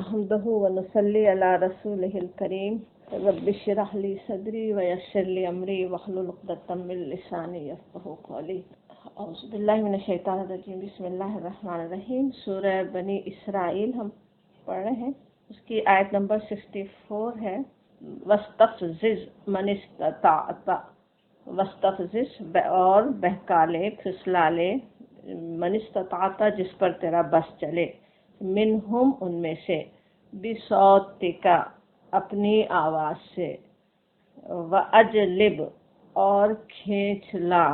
نحمده ونصلي على رسوله الكريم رب اشرح لي صدري ويسر لي امري واحلل عقدة من لساني يفقهوا قولي اعوذ باللہ من الشیطان الرجیم بسم اللہ الرحمن الرحیم سورہ بنی اسرائیل ہم پڑھ رہے ہیں. اس کی آیت نمبر 64 ہے وَاسْتَفْزِزْ مَنِ اسْتَطَعْتَ وَاسْتَفْزِزْ اور بہکا لے پھسلا لے من استطاعت جس پر تیرا بس چلے منہم ان میں سے بصوتک اپنی آواز سے وَأَجْلِبْ اور کھینچ لا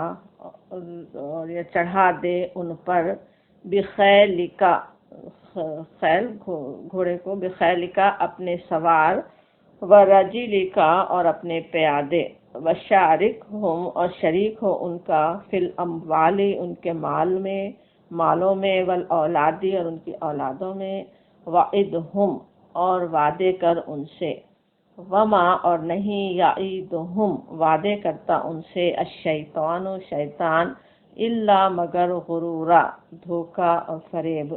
اور یا چڑھا دے ان پر بخیلک خیل گھوڑے کو بخیلک اپنے سوار ورجلک اور اپنے پیادے وشارکہم اور شریک ہو ان کا فی الاموال ان کے مالوں میں والاولادی اور ان کی اولادوں میں وعدہم اور وعدے کر ان سے وما اور نہیں یعیدہم وعدے کرتا ان سے الشیطان شیطان الا مگر غرورا دھوکا اور فریب.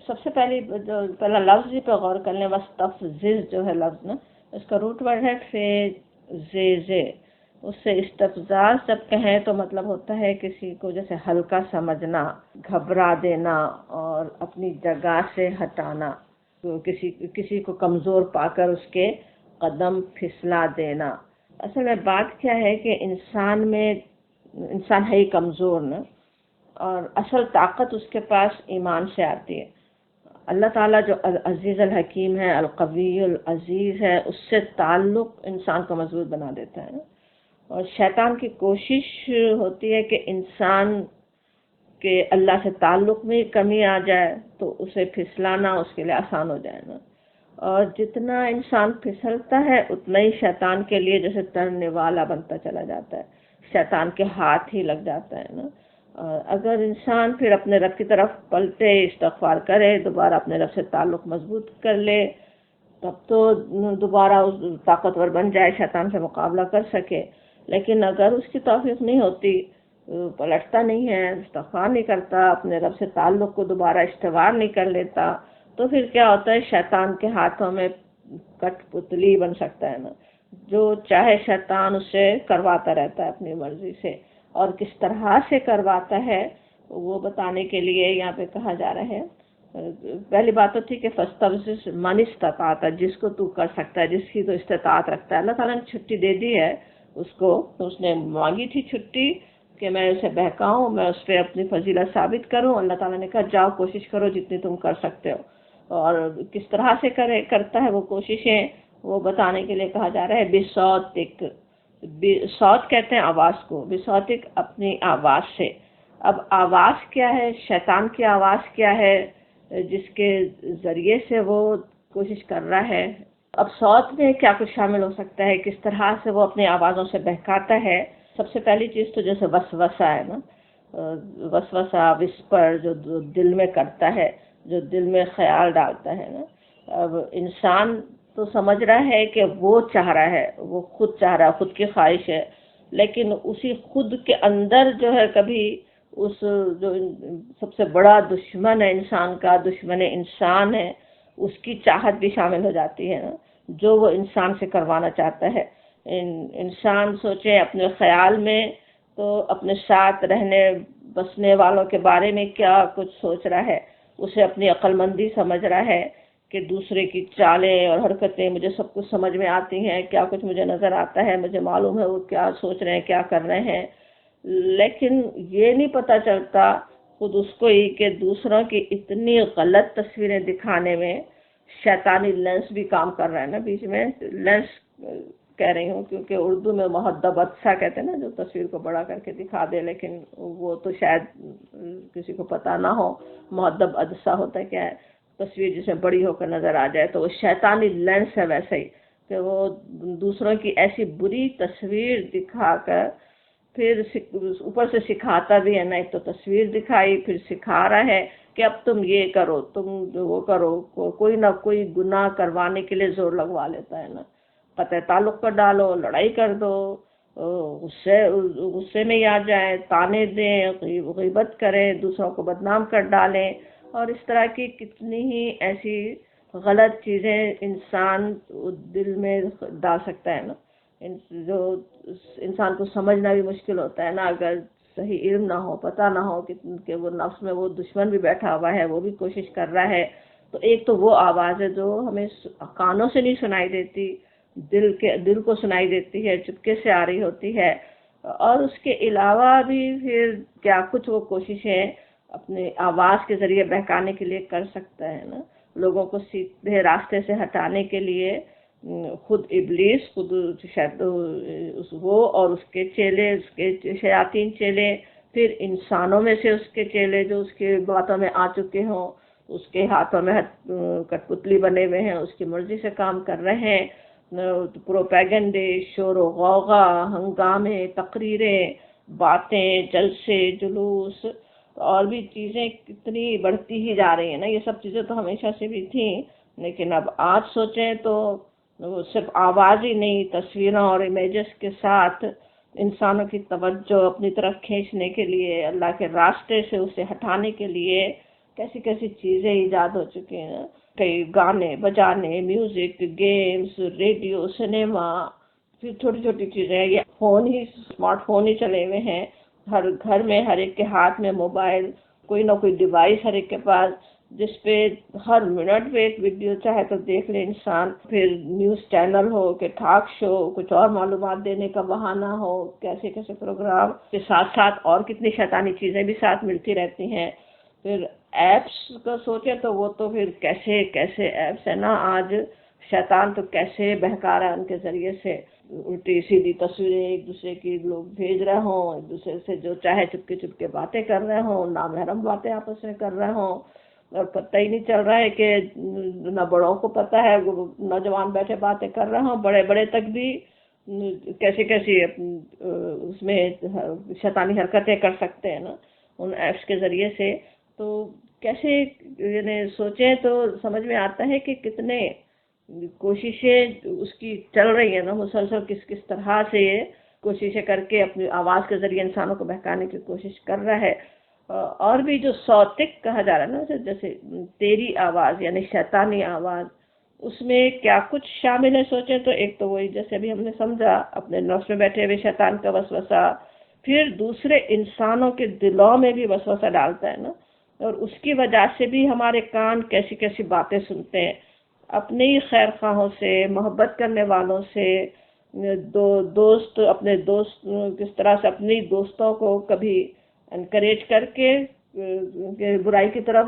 سب سے پہلا لفظ پہ غور کر لیں. وَاسْتَفْزِزْ جو ہے لفظ نا اس کا روٹ ورڈ ہے فیزے. اس سے استفزاز جب کہیں تو مطلب ہوتا ہے کسی کو جیسے ہلکا سمجھنا، گھبرا دینا اور اپنی جگہ سے ہٹانا، کسی کو کمزور پا کر اس کے قدم پھسلا دینا. اصل میں بات کیا ہے کہ انسان ہے ہی کمزور نا، اور اصل طاقت اس کے پاس ایمان سے آتی ہے. اللہ تعالیٰ جو العزیز الحکیم ہے، القوی العزیز ہے، اس سے تعلق انسان کو مضبوط بنا دیتا ہے. اور شیطان کی کوشش ہوتی ہے کہ انسان کے اللہ سے تعلق میں کمی آ جائے تو اسے پھسلانا اس کے لیے آسان ہو جائے نا. اور جتنا انسان پھسلتا ہے اتنا ہی شیطان کے لیے جیسے ترنے والا بنتا چلا جاتا ہے، شیطان کے ہاتھ ہی لگ جاتا ہے نا. اگر انسان پھر اپنے رب کی طرف پلٹے، استغفار کرے، دوبارہ اپنے رب سے تعلق مضبوط کر لے، تب تو دوبارہ طاقتور بن جائے، شیطان سے مقابلہ کر سکے. لیکن اگر اس کی توفیق نہیں ہوتی، پلٹتا نہیں ہے، استغفار نہیں کرتا، اپنے رب سے تعلق کو دوبارہ استوار نہیں کر لیتا، تو پھر کیا ہوتا ہے شیطان کے ہاتھوں میں کٹ پتلی بن سکتا ہے نا. جو چاہے شیطان اسے کرواتا رہتا ہے اپنی مرضی سے. اور کس طرح سے کرواتا ہے وہ بتانے کے لیے یہاں پہ کہا جا رہا ہے. پہلی بات تو تھی کہ فَاسْتَفْزِزْ مَنِ اسْتَطَعْتَ جس کو تو کر سکتا ہے، جس کی تو استطاعت رکھتا ہے. اللہ تعالیٰ نے چھٹی دے دی ہے اس کو، تو اس نے مانگی تھی چھٹی کہ میں اسے بہکاؤں، میں اس پہ اپنی فضیلت ثابت کروں. اللہ تعالیٰ نے کہا جاؤ کوشش کرو جتنی تم کر سکتے ہو. اور کس طرح سے کرتا ہے وہ کوششیں وہ بتانے کے لیے کہا جا رہا ہے بصوتک. صوت کہتے ہیں آواز کو، بصوتک اپنی آواز سے. اب آواز کیا ہے، شیطان کی آواز کیا ہے جس کے ذریعے سے وہ کوشش کر رہا ہے. اب صوت میں کیا کچھ شامل ہو سکتا ہے، کس طرح سے وہ اپنی آوازوں سے بہکاتا ہے. سب سے پہلی چیز تو جیسے وسوسہ ہے نا، وسوسہ وسپر جو دل میں کرتا ہے، جو دل میں خیال ڈالتا ہے نا. اب انسان تو سمجھ رہا ہے کہ وہ چاہ رہا ہے، وہ خود چاہ رہا ہے، خود کی خواہش ہے، لیکن اسی خود کے اندر جو ہے کبھی اس جو سب سے بڑا دشمن ہے انسان کا، دشمن انسان ہے، اس کی چاہت بھی شامل ہو جاتی ہے نا، جو وہ انسان سے کروانا چاہتا ہے. انسان سوچے اپنے خیال میں تو اپنے ساتھ رہنے بسنے والوں کے بارے میں کیا کچھ سوچ رہا ہے، اسے اپنی عقل مندی سمجھ رہا ہے کہ دوسرے کی چالیں اور حرکتیں مجھے سب کچھ سمجھ میں آتی ہیں، کیا کچھ مجھے نظر آتا ہے، مجھے معلوم ہے وہ کیا سوچ رہے ہیں، کیا کر رہے ہیں. لیکن یہ نہیں پتہ چلتا خود اس کو ہی کہ دوسروں کی اتنی غلط تصویریں دکھانے میں شیطانی لینس بھی کام کر رہا ہے نا. بیچ میں لینس کہہ رہی ہوں کیونکہ اردو میں محدب عدسہ کہتے ہیں نا، جو تصویر کو بڑا کر کے دکھا دے، لیکن وہ تو شاید کسی کو پتہ نہ ہو محدب عدسہ ہوتا ہے کیا ہے. تصویر جس میں بڑی ہو کر نظر آ جائے تو وہ شیطانی لینس ہے. ویسے ہی کہ وہ دوسروں کی ایسی بری تصویر دکھا کر پھر اوپر سے سکھاتا بھی ہے نا. ایک تو تصویر دکھائی، پھر سکھا رہا ہے کہ اب تم یہ کرو، تم وہ کرو، کوئی نہ کوئی گناہ کروانے کے لیے زور لگوا لیتا ہے نا. قطع تعلق کر ڈالو، لڑائی کر دو، غصے میں آ جائیں، تانے دیں، غیبت کریں، دوسروں کو بدنام کر ڈالیں، اور اس طرح کی کتنی ہی ایسی غلط چیزیں انسان دل میں ڈال سکتا ہے نا، جو انسان کو سمجھنا بھی مشکل ہوتا ہے نا، اگر صحیح علم نہ ہو، پتہ نہ ہو کہ وہ نفس میں وہ دشمن بھی بیٹھا ہوا ہے، وہ بھی کوشش کر رہا ہے، تو ایک تو وہ آواز ہے جو ہمیں کانوں سے نہیں سنائی دیتی، دل کو سنائی دیتی ہے، چپکے سے آ رہی ہوتی ہے، اور اس کے علاوہ بھی پھر کیا کچھ وہ کوششیں اپنے آواز کے ذریعے بہکانے کے لیے کر سکتا ہے نا، لوگوں کو سیدھے راستے سے ہٹانے کے لیے خود ابلیس، خود وہ اور اس کے چیلے، اس کے شیاطین چیلے، پھر انسانوں میں سے اس کے چیلے جو اس کے باتوں میں آ چکے ہوں، اس کے ہاتھوں میں کٹ پتلی بنے ہوئے ہیں، اس کی مرضی سے کام کر رہے ہیں، پروپیگنڈے، شور و غوغا، ہنگامے، تقریریں، باتیں، جلسے، جلوس، اور بھی چیزیں کتنی بڑھتی ہی جا رہی ہیں نا، یہ سب چیزیں تو ہمیشہ سے بھی تھیں، لیکن اب آج سوچیں تو وہ صرف آواز ہی نہیں، تصویروں اور امیجز کے ساتھ انسانوں کی توجہ اپنی طرف کھینچنے کے لیے، اللہ کے راستے سے اسے ہٹانے کے لیے کیسی کیسی چیزیں ایجاد ہو چکی ہیں، کئی گانے بجانے، میوزک، گیمز، ریڈیو، سنیما، پھر چھوٹی چھوٹی چیزیں، یہ فون ہی، اسمارٹ فون ہی چلے ہوئے ہیں، ہر گھر میں ہر ایک کے ہاتھ میں موبائل، کوئی نہ کوئی ڈیوائس ہر ایک کے پاس، جس پہ ہر منٹ پہ ایک ویڈیو چاہے تو دیکھ لے انسان، پھر نیوز چینل ہو کہ ٹاک شو، کچھ اور معلومات دینے کا بہانہ ہو، کیسے کیسے پروگرام کے ساتھ ساتھ اور کتنی شیطانی چیزیں بھی ساتھ ملتی رہتی ہیں، پھر ایپس کا سوچے تو وہ تو پھر کیسے کیسے ایپس ہیں نا، آج شیطان تو کیسے بہکا رہا ہے ان کے ذریعے سے، الٹی سیدھی تصویریں ایک دوسرے کی لوگ بھیج رہے ہوں، ایک دوسرے سے جو چاہے چپکے چپکے باتیں کر رہے ہوں، نامحرم باتیں آپس میں کر رہے ہوں، اور پتہ ہی نہیں چل رہا ہے کہ نہ بڑوں کو پتہ ہے، نوجوان بیٹھے باتیں کر رہے ہوں، بڑے بڑے تک بھی کیسے کیسی اس میں شیطانی حرکتیں کر سکتے ہیں نا ان ایپس کے ذریعے سے، تو کیسے یعنی سوچیں تو سمجھ میں آتا ہے کہ کتنے کوششیں اس کی چل رہی ہیں نا مسلسل، کس کس طرح سے یہ کوششیں کر کے اپنی آواز کے ذریعے انسانوں کو بہکانے کی کوشش کر رہا ہے، اور بھی جو صوتک کہا جا رہا ہے نا، جیسے تیری آواز یعنی شیطانی آواز، اس میں کیا کچھ شامل ہے سوچیں تو ایک تو وہی جیسے ابھی ہم نے سمجھا اپنے نفس میں بیٹھے ہوئے شیطان کا وسوسہ، پھر دوسرے انسانوں کے دلوں میں بھی وسوسہ ڈالتا ہے نا، اور اس کی وجہ سے بھی ہمارے کان کیسی کیسی باتیں سنتے ہیں، اپنے ہی خیر خواہوں سے، محبت کرنے والوں سے، دوست، اپنے دوست کس طرح سے اپنی دوستوں کو کبھی انکریج کر کے برائی کی طرف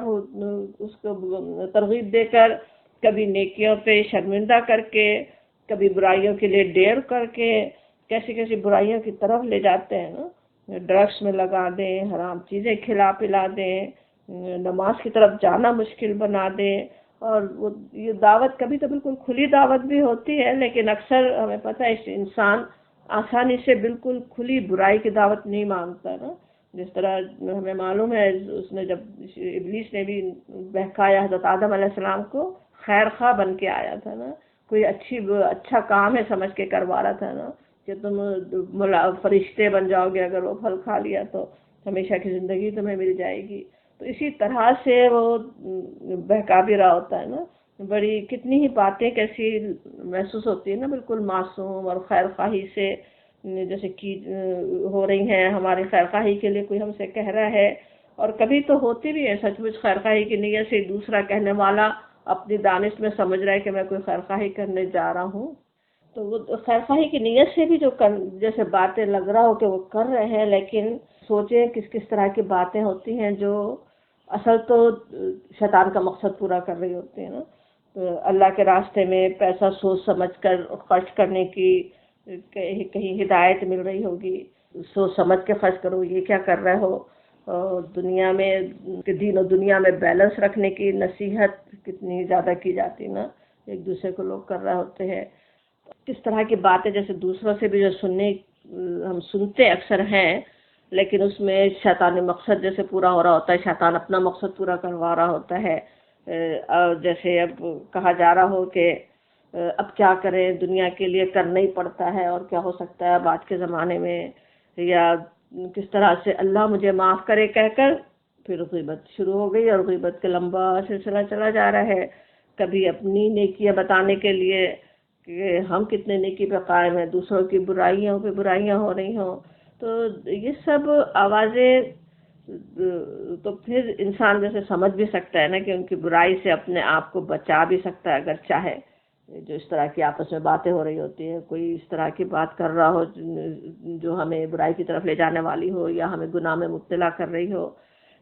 اس کو ترغیب دے کر، کبھی نیکیوں پہ شرمندہ کر کے، کبھی برائیوں کے لیے ڈیر کر کے، کیسی کیسی برائیوں کی طرف لے جاتے ہیں نا، ڈرگس میں لگا دیں، حرام چیزیں کھلا پلا دیں، نماز کی طرف جانا مشکل بنا دیں، اور وہ یہ دعوت کبھی تو بالکل کھلی دعوت بھی ہوتی ہے، لیکن اکثر ہمیں پتہ ہے انسان آسانی سے بالکل کھلی برائی کی دعوت نہیں مانگتا نا، جس طرح ہمیں معلوم ہے اس نے جب ابلیس نے بھی بہکایا حضرت آدم علیہ السلام کو، خیر خواہ بن کے آیا تھا نا، کوئی اچھا کام ہے سمجھ کے کروا رہا تھا نا، کہ تم فرشتے بن جاؤ گے اگر وہ پھل کھا لیا تو ہمیشہ کی زندگی تمہیں مل جائے گی، تو اسی طرح سے وہ بہکا بھی رہا ہوتا ہے نا، بڑی کتنی ہی باتیں کیسی محسوس ہوتی ہے نا، بالکل معصوم اور خیر خواہی سے جیسے کی ہو رہی ہیں، ہماری خیر خواہی کے لیے کوئی ہم سے کہہ رہا ہے، اور کبھی تو ہوتی بھی ہے سچ مچ خیر خواہی کی نیت سے، دوسرا کہنے والا اپنی دانش میں سمجھ رہا ہے کہ میں کوئی خیر خواہی کرنے جا رہا ہوں، تو وہ خیر خواہی کی نیت سے بھی جو جیسے باتیں لگ رہا ہو کہ وہ کر رہے ہیں، لیکن سوچیں کس کس طرح کی باتیں ہوتی ہیں جو اصل تو شیطان کا مقصد پورا کر رہی ہوتی ہیں نا، تو اللہ کے راستے میں پیسہ سوچ سمجھ کر خرچ کرنے کی کہیں ہدایت مل رہی ہوگی، سوچ سمجھ کے خرچ کرو، یہ کیا کر رہے ہو، اور دنیا میں دین و دنیا میں بیلنس رکھنے کی نصیحت کتنی زیادہ کی جاتی نا، ایک دوسرے کو لوگ کر رہے ہوتے ہیں، کس طرح کی باتیں جیسے دوسروں سے بھی جو ہم سنتے اکثر ہیں، لیکن اس میں شیطانی مقصد جیسے پورا ہو رہا ہوتا ہے، شیطان اپنا مقصد پورا کروا رہا ہوتا ہے، اور جیسے اب کہا جا رہا ہو کہ اب کیا کریں، دنیا کے لیے کرنا ہی پڑتا ہے، اور کیا ہو سکتا ہے اب آج کے زمانے میں، یا کس طرح سے اللہ مجھے معاف کرے کہہ کر پھر غیبت شروع ہو گئی، اور غیبت کا لمبا سلسلہ چلا جا رہا ہے، کبھی اپنی نیکیاں بتانے کے لیے کہ ہم کتنے نیکی پہ قائم ہیں، دوسروں کی برائیوں پہ برائیاں ہو رہی ہوں، تو یہ سب آوازیں تو پھر انسان جیسے سمجھ بھی سکتا ہے نا کہ ان کی برائی سے اپنے آپ کو بچا بھی سکتا ہے اگر چاہے. جو اس طرح کی آپس میں باتیں ہو رہی ہوتی ہیں، کوئی اس طرح کی بات کر رہا ہو جو ہمیں برائی کی طرف لے جانے والی ہو یا ہمیں گناہ میں مبتلا کر رہی ہو.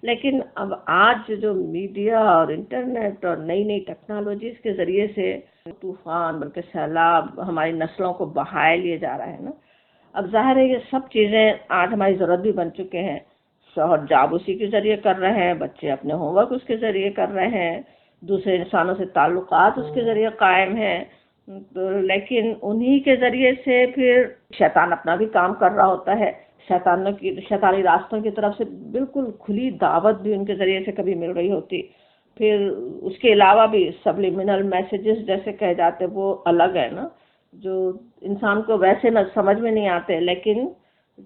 لیکن اب آج جو میڈیا اور انٹرنیٹ اور نئی نئی ٹیکنالوجیز کے ذریعے سے طوفان بلکہ سیلاب ہماری نسلوں کو بہائے لیے جا رہا ہے نا. اب ظاہر ہے یہ سب چیزیں آج ہماری ضرورت بھی بن چکے ہیں. شوہر جاب اسی کے ذریعے کر رہے ہیں، بچے اپنے ہوم ورک اس کے ذریعے کر رہے ہیں، دوسرے انسانوں سے تعلقات اس کے ذریعے قائم ہیں. لیکن انہی کے ذریعے سے پھر شیطان اپنا بھی کام کر رہا ہوتا ہے. شیطانی راستوں کی طرف سے بالکل کھلی دعوت بھی ان کے ذریعے سے کبھی مل رہی ہوتی. پھر اس کے علاوہ بھی سبلیمنل میسیجز جیسے کہے جاتے وہ الگ ہے نا، جو انسان کو ویسے نہ سمجھ میں نہیں آتے، لیکن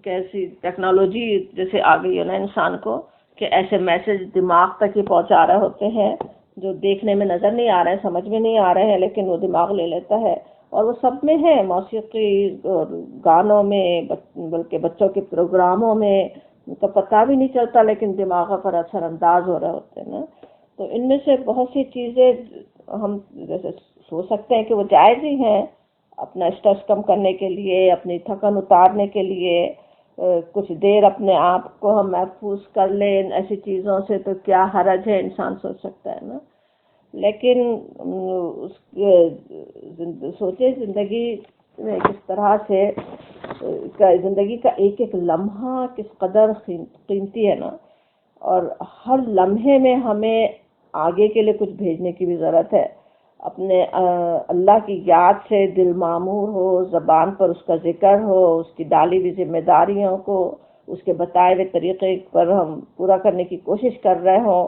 کیسی ٹیکنالوجی جیسے آ گئی ہے نا انسان کو کہ ایسے میسیج دماغ تک ہی پہنچا رہے ہوتے ہیں جو دیکھنے میں نظر نہیں آ رہے ہیں، سمجھ میں نہیں آ رہے ہیں، لیکن وہ دماغ لے لیتا ہے. اور وہ سب میں ہے، موسیقی اور گانوں میں، بلکہ بچوں کے پروگراموں میں تو پتہ بھی نہیں چلتا لیکن دماغ پر اثر انداز ہو رہے ہوتے ہیں نا. تو ان میں سے بہت سی چیزیں ہم جیسے سوچ سکتے ہیں کہ وہ جائز ہی ہیں، اپنا اسٹریس کم کرنے کے لیے، اپنی تھکن اتارنے کے لیے، کچھ دیر اپنے آپ کو ہم محفوظ کر لیں ایسی چیزوں سے تو کیا حرج ہے، انسان سوچ سکتا ہے نا. لیکن سوچے زندگی میں کس طرح سے زندگی کا ایک ایک لمحہ کس قدر قیمتی ہے نا، اور ہر لمحے میں ہمیں آگے کے لیے کچھ بھیجنے کی بھی ضرورت ہے. اپنے اللہ کی یاد سے دل معمور ہو، زبان پر اس کا ذکر ہو، اس کی ڈالی ہوئی ذمہ داریوں کو اس کے بتائے ہوئے طریقے پر ہم پورا کرنے کی کوشش کر رہے ہوں،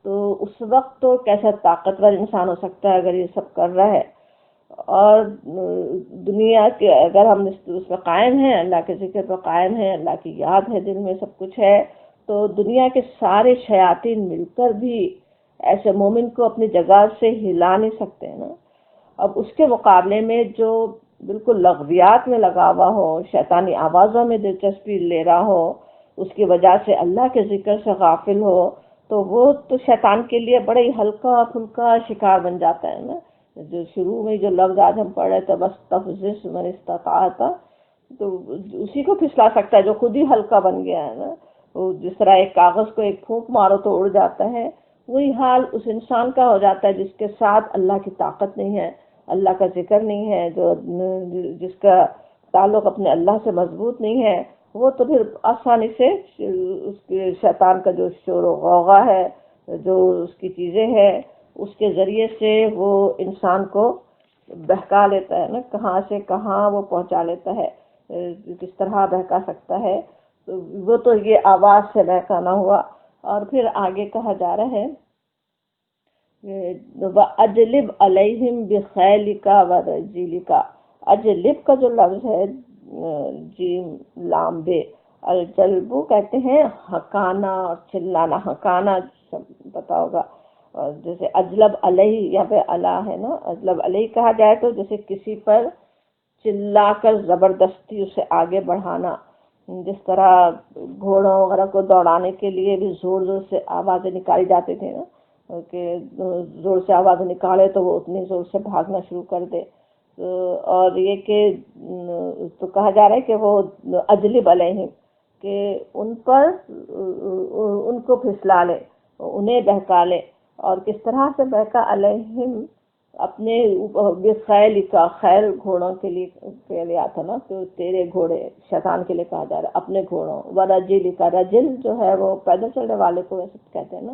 تو اس وقت تو کیسا طاقتور انسان ہو سکتا ہے اگر یہ سب کر رہا ہے. اور دنیا کے اگر ہم اس میں قائم ہیں، اللہ کے ذکر پر قائم ہیں، اللہ کی یاد ہے دل میں، سب کچھ ہے، تو دنیا کے سارے شیاطین مل کر بھی ایسے مومن کو اپنی جگہ سے ہلا نہیں سکتے ہیں نا. اب اس کے مقابلے میں جو بالکل لغویات میں لگا ہوا ہو، شیطانی آوازوں میں دلچسپی لے رہا ہو، اس کی وجہ سے اللہ کے ذکر سے غافل ہو، تو وہ تو شیطان کے لیے بڑا ہی ہلکا پھلکا شکار بن جاتا ہے نا. جو شروع میں جو لفظ آج ہم پڑھ رہے تھے بس تفزز من استطاعت، تو اسی کو پھسلا سکتا ہے جو خود ہی ہلکا بن گیا ہے نا. وہ جس طرح ایک کاغذ کو ایک پھونک مارو تو اڑ جاتا ہے، وہی حال اس انسان کا ہو جاتا ہے جس کے ساتھ اللہ کی طاقت نہیں ہے، اللہ کا ذکر نہیں ہے، جس کا تعلق اپنے اللہ سے مضبوط نہیں ہے. وہ تو پھر آسانی سے اس کے شیطان کا جو شور و غوغا ہے، جو اس کی چیزیں ہیں، اس کے ذریعے سے وہ انسان کو بہکا لیتا ہے نا، کہاں سے کہاں وہ پہنچا لیتا ہے، کس طرح بہکا سکتا ہے. تو وہ تو یہ آواز سے بہکانا ہوا. اور پھر آگے کہا جا رہا ہے وَأَجْلِبْ عَلَيْهِمْ بِخَيْلِكَ وَرَجِلِكَ. اجلب کا جو لفظ ہے جیم لام بے، الجلبو کہتے ہیں ہکانا اور چلانا. ہکانا پتا ہوگا، جیسے اجلب علیہ یہاں پہ اللہ ہے نا، اجلب علیہ کہا جائے تو جیسے کسی پر چلا کر زبردستی اسے آگے بڑھانا. جس طرح گھوڑوں وغیرہ کو دوڑانے کے لیے بھی زور زور سے آوازیں نکالی جاتی تھی نا، کہ زور سے آوازیں نکالے تو وہ اتنی زور سے بھاگنا شروع کر دے. اور یہ کہ تو کہا جا رہا ہے کہ وہ اجلب علیہم، کہ ان پر ان کو پھسلا لے، انہیں بہکا لے. اور کس طرح سے بہکا علیہم، اپنے خیل کا، خیل گھوڑوں کے لیے آتا نا، تو تیرے گھوڑے شیطان کے لیے کہا جا رہا ہے، اپنے گھوڑوں. ورجل کا، رجل جو ہے وہ پیدل چلنے والے کو ویسے کہتے ہیں نا.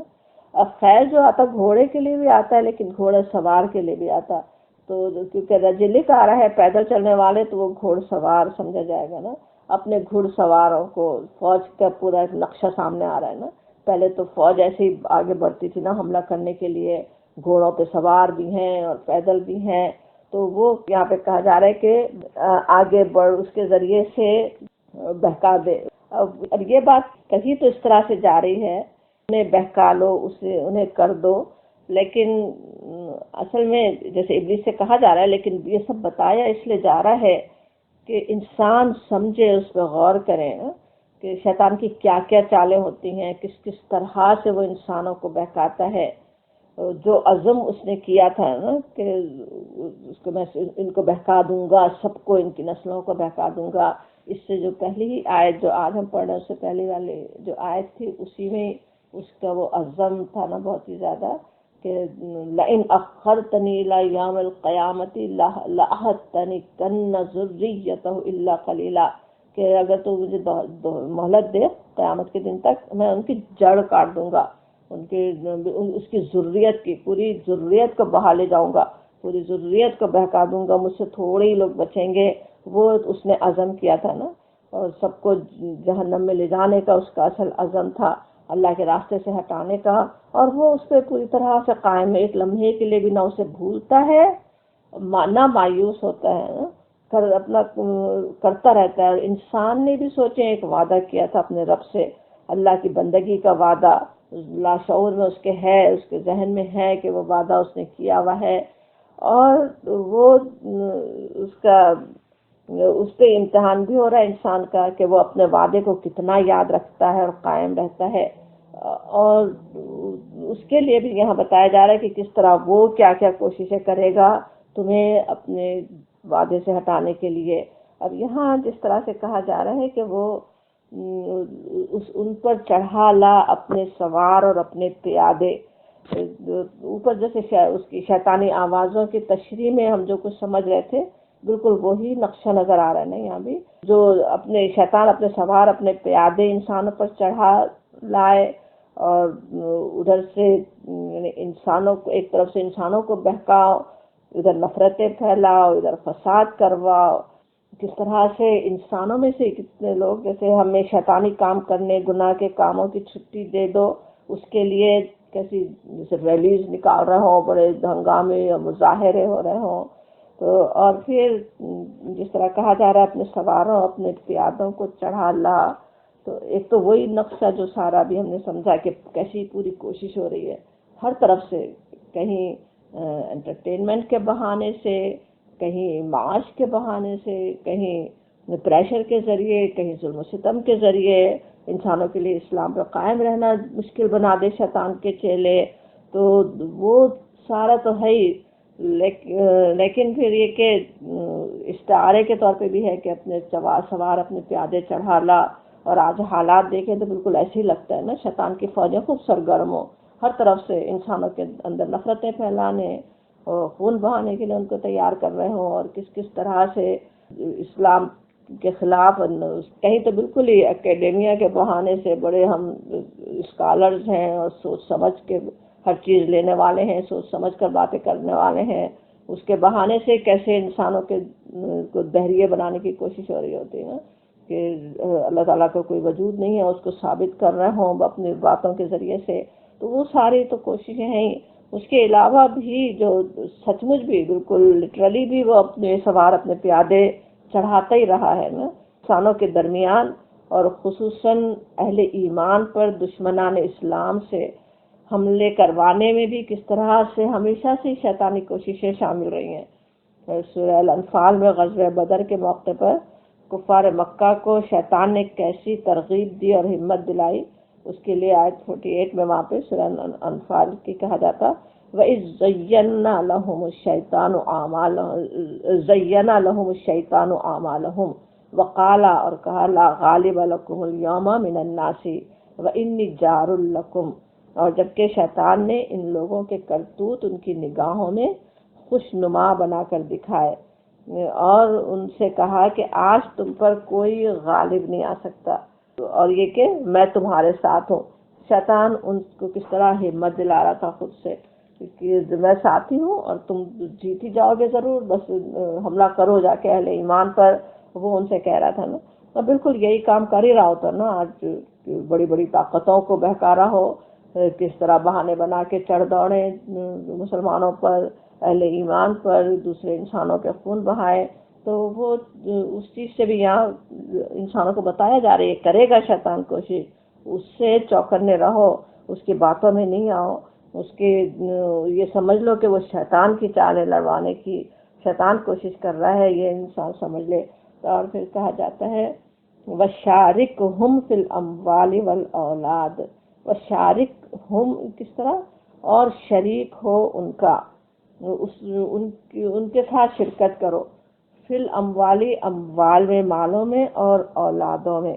اب خیل جو آتا گھوڑے کے لیے بھی آتا ہے لیکن گھوڑے سوار کے لیے بھی آتا، تو کیونکہ رجلک آ رہا ہے پیدل چلنے والے تو وہ گھوڑ سوار سمجھا جائے گا نا. اپنے گھڑ سواروں کو، فوج کا پورا ایک نقشہ سامنے آ رہا ہے نا. پہلے تو فوج ایسے ہی آگے بڑھتی تھی نا حملہ کرنے کے لیے، گھوڑوں پہ سوار بھی ہیں اور پیدل بھی ہیں. تو وہ یہاں پہ کہا جا رہا ہے کہ آگے بڑھ، اس کے ذریعے سے بہکا دے. اب یہ بات کہیں تو اس طرح سے جا رہی ہے، انہیں بہکا لو، اسے انہیں کر دو، لیکن اصل میں جیسے ابلیس سے کہا جا رہا ہے، لیکن یہ سب بتایا اس لیے جا رہا ہے کہ انسان سمجھے، اس پہ غور کریں کہ شیطان کی کیا کیا چالیں ہوتی ہیں، کس کس طرح سے وہ انسانوں کو بہکاتا ہے۔ جو عزم اس نے کیا تھا نا کہ اس کو میں ان کو بہکا دوں گا، سب کو، ان کی نسلوں کو بہکا دوں گا، اس سے جو پہلی ہی آیت جو آج ہم پڑھ رہے ہیں، اس سے پہلی والی جو آیت تھی، اسی میں اس کا وہ عزم تھا نا بہت ہی زیادہ کہ لئن اخرتنی الی یوم القیامت لأحتنکن ذریتہ الا قلیلا، کہ اگر تو مجھے مہلت دے قیامت کے دن تک، میں ان کی جڑ کاٹ دوں گا، ان کی اس کی ذریت کی پوری ذریت کو بہا لے جاؤں گا، پوری ذریت کو بہکا دوں گا، مجھ سے تھوڑے ہی لوگ بچیں گے۔ وہ اس نے عزم کیا تھا نا، اور سب کو جہنم میں لے جانے کا اس کا اصل عزم تھا، اللہ کے راستے سے ہٹانے کا، اور وہ اس پہ پوری طرح سے قائم ہے، ایک لمحے کے لیے بھی نہ اسے بھولتا ہے، نہ مایوس ہوتا ہے، اپنا کرتا رہتا ہے۔ اور انسان نے بھی سوچے ایک وعدہ کیا تھا اپنے رب سے، اللہ کی بندگی کا وعدہ لاشعور میں اس کے ہے، اس کے ذہن میں ہے کہ وہ وعدہ اس نے کیا ہوا ہے، اور وہ اس پہ امتحان بھی ہو رہا ہے انسان کا کہ وہ اپنے وعدے کو کتنا یاد رکھتا ہے اور قائم رہتا ہے۔ اور اس کے لیے بھی یہاں بتایا جا رہا ہے کہ کس طرح وہ کیا کیا کوششیں کرے گا تمہیں اپنے وعدے سے ہٹانے کے لیے۔ اب یہاں جس طرح سے کہا جا رہا ہے کہ وہ ان پر چڑھا لا اپنے سوار اور اپنے پیادے، اوپر جیسے اس کی شیطانی آوازوں کی تشریح میں ہم جو کچھ سمجھ رہے تھے، بالکل وہی نقشہ نظر آ رہا ہے نا یہاں بھی، جو اپنے شیطان اپنے سوار اپنے پیادے انسانوں پر چڑھا لائے، اور ادھر سے یعنی انسانوں کو، ایک طرف سے انسانوں کو بہکاؤ، ادھر نفرتیں پھیلاؤ، ادھر فساد کرواؤ۔ کس طرح سے انسانوں میں سے کتنے لوگ جیسے ہمیں شیطانی کام کرنے، گناہ کے کاموں کی چھٹی دے دو، اس کے لیے کیسی جیسے ریلیز نکال رہے ہوں، بڑے ہنگامے یا مظاہرے ہو رہے ہوں، تو اور پھر جس طرح کہا جا رہا ہے اپنے سواروں اپنے پیادوں کو چڑھا لا، تو ایک تو وہی نقشہ جو سارا بھی ہم نے سمجھا کہ کیسی پوری کوشش ہو رہی ہے ہر طرف سے، کہیں انٹرٹینمنٹ کے بہانے سے، کہیں معاش کے بہانے سے، کہیں پریشر کے ذریعے، کہیں ظلم و ستم کے ذریعے انسانوں کے لیے اسلام پر قائم رہنا مشکل بنا دے شیطان کے چیلے، تو وہ سارا تو ہے ہی، لیکن پھر یہ کہ استعارے کے طور پہ بھی ہے کہ اپنے سوار اپنے پیادے چڑھا لا۔ اور آج حالات دیکھیں تو بالکل ایسے ہی لگتا ہے نا، شیطان کی فوجیں خوب سرگرم ہو، ہر طرف سے انسانوں کے اندر نفرتیں پھیلانے اور خون بہانے کے لیے ان کو تیار کر رہے ہوں، اور کس کس طرح سے اسلام کے خلاف، کہیں تو بالکل ہی اکیڈیمیا کے بہانے سے بڑے ہم اسکالرز ہیں اور سوچ سمجھ کے ہر چیز لینے والے ہیں، سوچ سمجھ کر باتیں کرنے والے ہیں، اس کے بہانے سے کیسے انسانوں کے کو بحریے بنانے کی کوشش ہو رہی ہوتی ہے کہ اللہ تعالیٰ کا کوئی وجود نہیں ہے، اس کو ثابت کر رہے ہوں اپنی باتوں کے ذریعے سے، تو وہ ساری تو کوششیں ہیں۔ اس کے علاوہ بھی جو سچ مچ بھی بالکل لٹرلی بھی وہ اپنے سوار اپنے پیادے چڑھاتا ہی رہا ہے نا انسانوں کے درمیان، اور خصوصاً اہل ایمان پر دشمنان اسلام سے حملے کروانے میں بھی کس طرح سے ہمیشہ سے شیطانی کوششیں شامل رہی ہیں۔ سورہ الانفال میں غزوہ بدر کے موقع پر کفار مکہ کو شیطان نے کیسی ترغیب دی اور ہمت دلائی، اس کے لیے آیت 48 میں وہاں پہ سورہ انفال کی کہا جاتا وَإِذْ زَيَّنَّا لَهُمُ الشَّيْطَانُ أَعْمَالَهُمْ وَقَالَ، اور کہا لا غالب لَكُمُ الْيَوْمَ مِنَ النَّاسِ وَإِنِّي جَارٌ لَكُمْ، اور جبکہ شیطان نے ان لوگوں کے کرتوت ان کی نگاہوں میں خوش نما بنا کر دکھائے، اور ان سے کہا کہ آج تم پر کوئی غالب نہیں آ سکتا، اور یہ کہ میں تمہارے ساتھ ہوں۔ شیطان ان کو کس طرح ہمت دلا رہا تھا خود سے کہ میں ساتھی ہوں اور تم جیت ہی جاؤ گے ضرور، بس حملہ کرو جا کے اہل ایمان پر، وہ ان سے کہہ رہا تھا نا، اور بالکل یہی کام کر ہی رہا ہوتا نا آج، بڑی بڑی طاقتوں کو بہکا رہا ہو، کس طرح بہانے بنا کے چڑھ دوڑے مسلمانوں پر، اہل ایمان پر، دوسرے انسانوں کے خون بہائے، تو وہ اس چیز سے بھی یہاں انسانوں کو بتایا جا رہا ہے کرے گا شیطان کوشش، اس سے چوکنے رہو، اس کی باتوں میں نہیں آؤ، اس کی یہ سمجھ لو کہ وہ شیطان کی چالیں لڑوانے کی شیطان کوشش کر رہا ہے، یہ انسان سمجھ لے۔ اور پھر کہا جاتا ہے وَشَارِكْهُمْ فِي الْأَمْوَالِ وَالْأَوْلَادِ، وَشَارِكْهُمْ کس طرح، اور شریک ہو ان کا، ان کے ساتھ شرکت کرو، فی الاموالی اموال میں، مالوں میں، اور اولادوں میں۔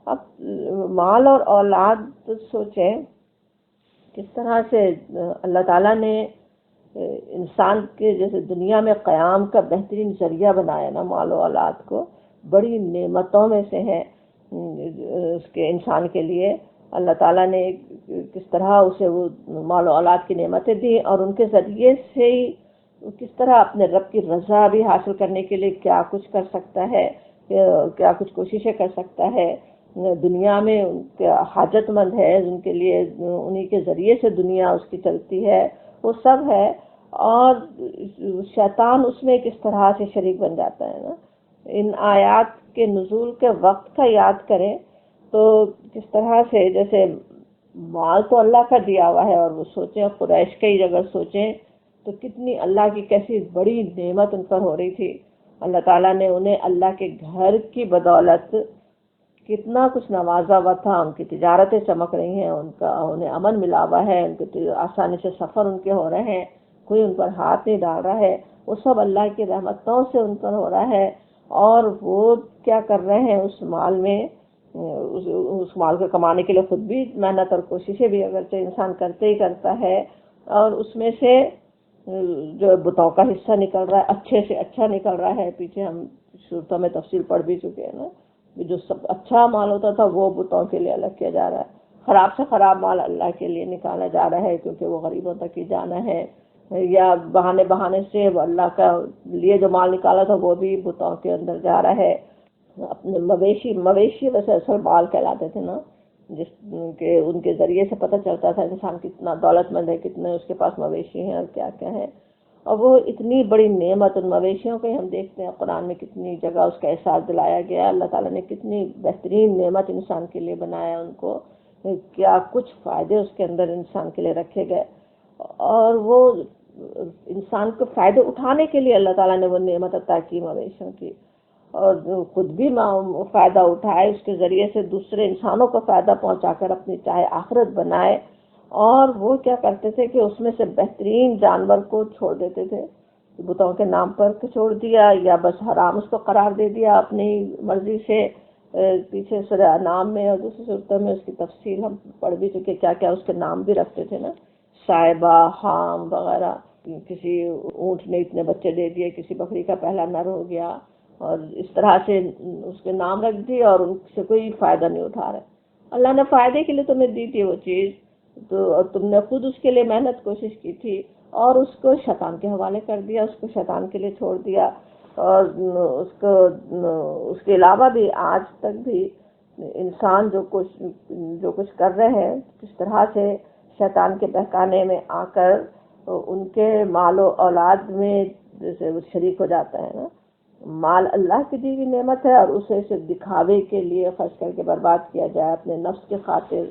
اب مال اور اولاد سوچیں کس طرح سے اللہ تعالیٰ نے انسان کے جیسے دنیا میں قیام کا بہترین ذریعہ بنایا نا مال و اولاد کو، بڑی نعمتوں میں سے ہے اس کے انسان کے لیے۔ اللہ تعالیٰ نے کس طرح اسے وہ مال و اولاد کی نعمتیں دی، اور ان کے ذریعے سے ہی کس طرح اپنے رب کی رضا بھی حاصل کرنے کے لیے کیا کچھ کر سکتا ہے، کیا کچھ کوششیں کر سکتا ہے۔ دنیا میں ان کے حاجت مند ہے، ان کے لیے انہی کے ذریعے سے دنیا اس کی چلتی ہے، وہ سب ہے۔ اور شیطان اس میں کس طرح سے شریک بن جاتا ہے نا۔ ان آیات کے نزول کے وقت کا یاد کریں تو کس طرح سے جیسے مال تو اللہ کا دیا ہوا ہے، اور وہ سوچیں قریش کا ہی اگر سوچیں تو کتنی اللہ کی کیسی بڑی نعمت ان پر ہو رہی تھی۔ اللہ تعالیٰ نے انہیں اللہ کے گھر کی بدولت کتنا کچھ نوازا ہوا تھا، ان کی تجارتیں چمک رہی ہیں، انہیں امن ملا ہوا ہے، ان کے آسانی سے سفر ان کے ہو رہے ہیں، کوئی ان پر ہاتھ نہیں ڈال رہا ہے، وہ سب اللہ کی رحمتوں سے ان پر ہو رہا ہے۔ اور وہ کیا کر رہے ہیں اس مال میں، اس مال کو کمانے کے لیے خود بھی محنت اور کوششیں بھی اگرچہ انسان کرتے ہی کرتا ہے، اور اس میں سے جو بتوں کا حصہ نکل رہا ہے اچھے سے اچھا نکل رہا ہے۔ پیچھے ہم صورتوں میں تفصیل پڑھ بھی چکے ہیں نا، جو سب اچھا مال ہوتا تھا وہ بتوں کے لیے الگ کیا جا رہا ہے، خراب سے خراب مال اللہ کے لیے نکالا جا رہا ہے کیونکہ وہ غریبوں تک ہی جانا ہے، یا بہانے سے وہ اللہ کا لیے جو مال نکالا تھا وہ بھی بتوں کے اندر جا رہا ہے۔ اپنے مویشی ویسے اصل مال کہلاتے تھے نا، جس کے ان کے ذریعے سے پتہ چلتا تھا انسان کتنا دولت مند ہے، کتنے اس کے پاس مویشی ہیں اور کیا کیا ہے۔ اور وہ اتنی بڑی نعمت ان مویشیوں کو ہم دیکھتے ہیں قرآن میں کتنی جگہ اس کا احساس دلایا گیا ہے۔ اللہ تعالیٰ نے کتنی بہترین نعمت انسان کے لیے بنایا ان کو، کیا کچھ فائدے اس کے اندر انسان کے لیے رکھے گئے، اور وہ انسان کو فائدے اٹھانے کے لیے اللہ تعالیٰ نے وہ نعمت عطا کی مویشیوں کی، اور خود بھی فائدہ اٹھائے، اس کے ذریعے سے دوسرے انسانوں کو فائدہ پہنچا کر اپنی چاہے آخرت بنائے۔ اور وہ کیا کرتے تھے کہ اس میں سے بہترین جانور کو چھوڑ دیتے تھے، بتوں کے نام پر چھوڑ دیا، یا بس حرام اس کو قرار دے دیا اپنی مرضی سے۔ پیچھے سورہ انعام میں اور دوسری صورتوں میں اس کی تفصیل ہم پڑھ بھی چکے، کیا کیا اس کے نام بھی رکھتے تھے نا، صائبہ، حام وغیرہ۔ کسی اونٹ نے اتنے بچے دے دیے، کسی بکری کا پہلا نر ہو گیا، اور اس طرح سے اس کے نام رکھ دیے، اور ان سے کوئی فائدہ نہیں اٹھا رہے۔ اللہ نے فائدے کے لیے تمہیں دی تھی وہ چیز، تو تم نے خود اس کے لیے محنت کوشش کی تھی، اور اس کو شیطان کے حوالے کر دیا، اس کو شیطان کے لیے چھوڑ دیا۔ اور اس کے علاوہ بھی آج تک بھی انسان جو کچھ کر رہے ہیں، کس طرح سے شیطان کے بہکانے میں آ کر ان کے مال و اولاد میں جیسے وہ شریک ہو جاتا ہے نا۔ مال اللہ کی دی ہوئی نعمت ہے، اور اسے صرف دکھاوے کے لیے خرچ کر کے برباد کیا جائے، اپنے نفس کے خاطر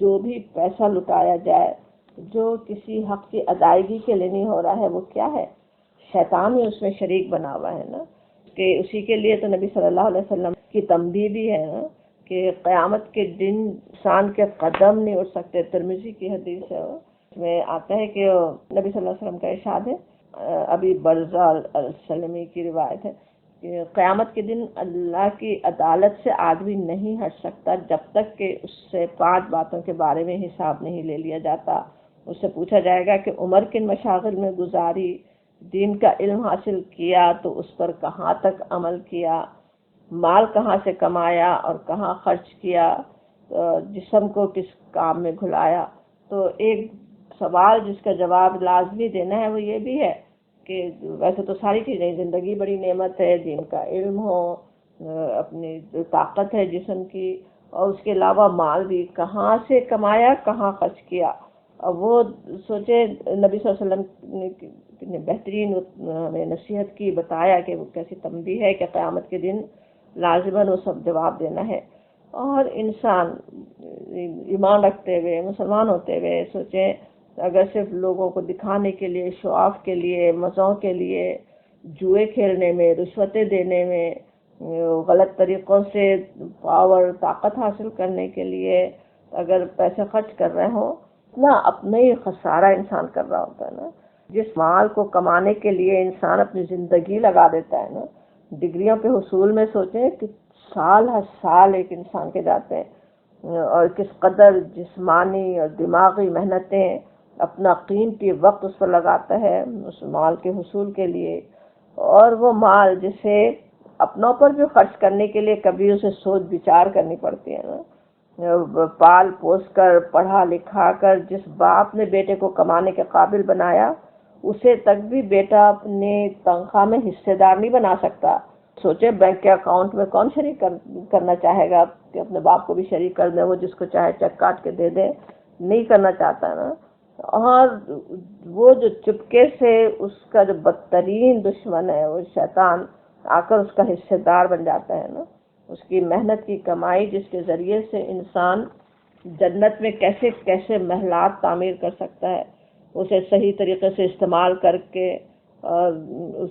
جو بھی پیسہ لٹایا جائے، جو کسی حق کی ادائیگی کے لیے نہیں ہو رہا ہے، وہ کیا ہے؟ شیطان ہی اس میں شریک بنا ہوا ہے نا۔ کہ اسی کے لیے تو نبی صلی اللہ علیہ وسلم کی تنبیہ بھی ہے نا کہ قیامت کے دن انسان کے قدم نہیں اٹھ سکتے۔ ترمذی کی حدیث ہے، اس میں آتا ہے کہ نبی صلی اللہ علیہ وسلم کا ارشاد ہے، ابھی برزہ السلمی کی روایت ہے کہ قیامت کے دن اللہ کی عدالت سے آدمی نہیں ہٹ سکتا جب تک کہ اس سے 5 باتوں کے بارے میں حساب نہیں لے لیا جاتا۔ اس سے پوچھا جائے گا کہ عمر کن مشاغل میں گزاری، دین کا علم حاصل کیا تو اس پر کہاں تک عمل کیا، مال کہاں سے کمایا اور کہاں خرچ کیا، جسم کو کس کام میں گھلایا۔ تو ایک سوال جس کا جواب لازمی دینا ہے وہ یہ بھی ہے کہ ویسے تو ساری چیزیں، زندگی بڑی نعمت ہے، دین کا علم ہو، اپنی طاقت ہے جسم کی، اور اس کے علاوہ مال بھی کہاں سے کمایا، کہاں خرچ کیا۔ اب وہ سوچے نبی صلی اللہ علیہ وسلم نے بہترین ہمیں نصیحت کی، بتایا کہ وہ کیسی تنبیہ ہے کہ قیامت کے دن لازماً وہ سب جواب دینا ہے۔ اور انسان ایمان رکھتے ہوئے، مسلمان ہوتے ہوئے سوچیں اگر صرف لوگوں کو دکھانے کے لیے، شو آف کے لیے، مزوں کے لیے، جوئے کھیلنے میں، رشوتیں دینے میں، غلط طریقوں سے پاور، طاقت حاصل کرنے کے لیے اگر پیسے خرچ کر رہے ہوں، اتنا اپنا ہی خسارہ انسان کر رہا ہوتا ہے نا۔ جس مال کو کمانے کے لیے انسان اپنی زندگی لگا دیتا ہے نا، ڈگریوں کے حصول میں سوچیں کہ سال ہر سال ایک انسان کے جاتے ہیں، اور کس قدر جسمانی اور دماغی محنتیں، اپنا قیمتی وقت اس پر لگاتا ہے اس مال کے حصول کے لیے، اور وہ مال جسے اپنوں پر بھی خرچ کرنے کے لیے کبھی اسے سوچ بچار کرنی پڑتی ہے نا۔ پال پوس کر، پڑھا لکھا کر جس باپ نے بیٹے کو کمانے کے قابل بنایا، اسے تک بھی بیٹا اپنے تنخواہ میں حصے دار نہیں بنا سکتا۔ سوچے بینک کے اکاؤنٹ میں کون شریک کرنا چاہے گا کہ اپنے باپ کو بھی شریک کر دے، وہ جس کو چاہے چیک کاٹ کے دے دے، نہیں کرنا چاہتا نا۔ اور وہ جو چپکے سے اس کا جو بدترین دشمن ہے وہ شیطان آ کر اس کا حصے دار بن جاتا ہے نا۔ اس کی محنت کی کمائی جس کے ذریعے سے انسان جنت میں کیسے کیسے محلات تعمیر کر سکتا ہے، اسے صحیح طریقے سے استعمال کر کے